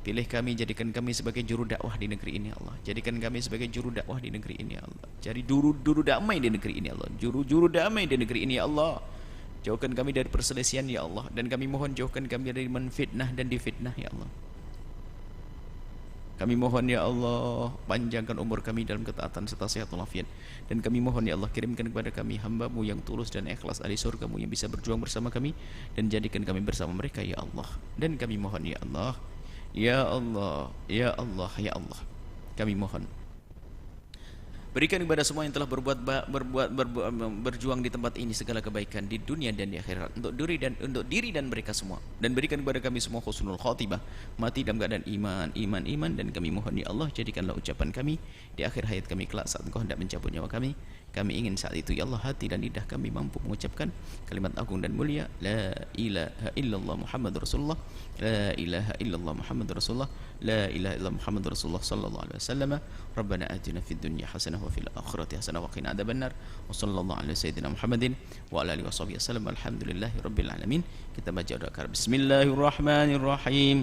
S2: pilih kami, jadikan kami sebagai juru dakwah di negeri ini Allah. Jadikan kami sebagai juru dakwah di negeri ini Allah. Jadi juru damai di negeri ini Allah. Juru damai di negeri ini ya Allah. Jauhkan kami dari perselisihan ya Allah. Dan kami mohon jauhkan kami dari menfitnah dan difitnah ya Allah. Kami mohon ya Allah, panjangkan umur kami dalam ketaatan serta sehat walafiat. Dan kami mohon ya Allah, kirimkan kepada kami hamba-Mu yang tulus dan ikhlas ahli surga-Mu yang bisa berjuang bersama kami, dan jadikan kami bersama mereka ya Allah. Dan kami mohon ya Allah, ya Allah, ya Allah, ya Allah, kami mohon berikan kepada semua yang telah berjuang di tempat ini segala kebaikan di dunia dan di akhirat, untuk diri dan mereka semua. Dan berikan kepada kami semua husnul khatimah, mati dalam keadaan iman. Dan kami mohon ya Allah, jadikanlah ucapan kami di akhir hayat kami kelak saat Engkau hendak mencabut nyawa kami. Kami ingin saat itu ya Allah hati dan lidah kami mampu mengucapkan kalimat agung dan mulia la ilaha illallah Muhammadur Rasulullah, la ilaha illallah Muhammadur Rasulullah, la ilaha illallah Muhammadur Rasulullah sallallahu alaihi wasallam. Rabbana atina fid dunya hasanah wa fil akhirati hasanah wa qina adzabannar. Wa sallallahu alaihi sayyidina Muhammadin wa ala alihi washabihi wasallam. Alhamdulillahi rabbil alamin. Kita baca doa. Bismillahirrahmanirrahim.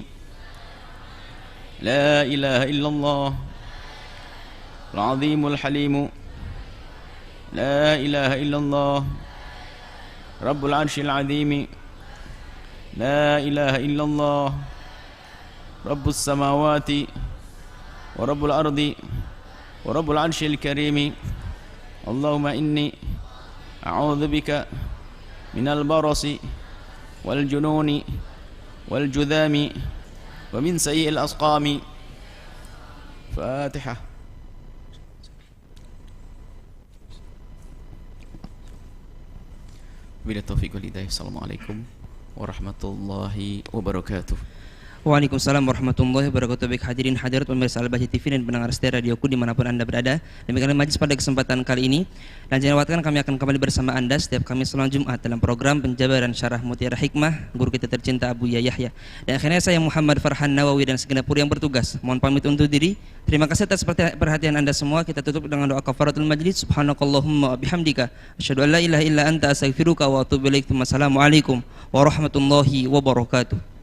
S2: La ilaha illallah al-azimul halimu. لا إله إلا الله رب العرش العظيم لا إله إلا الله رب السماوات ورب الأرض ورب العرش الكريم اللهم إني أعوذ بك من البرص والجنون والجذام ومن سيء الأسقام. فاتحة. Bila taufiq wal hidayah. Assalamualaikum warahmatullahi wabarakatuh.
S1: Waalaikumsalam warahmatullahi wabarakatuh. Baik hadirin hadirat pemirsa Al-Bahjah TV dan pendengar setia radioku dimanapun anda berada. Demikian majlis pada kesempatan kali ini. Dan jangan lewatkan kami akan kembali bersama anda setiap Kamis malam Jumat dalam program penjabaran syarah Mutiara Hikmah guru kita tercinta Abu Yahya. Dan akhirnya saya Muhammad Farhan Nawawi dan segenap yang bertugas mohon pamit undur diri. Terima kasih atas perhatian anda semua. Kita tutup dengan doa kafaratul majlis. Subhanakallahumma bihamdika asyhadu an la ilaha illa anta astaghfiruka wa atubu ilaik. Wassalamualaikum warahmatullahi wabarakatuh.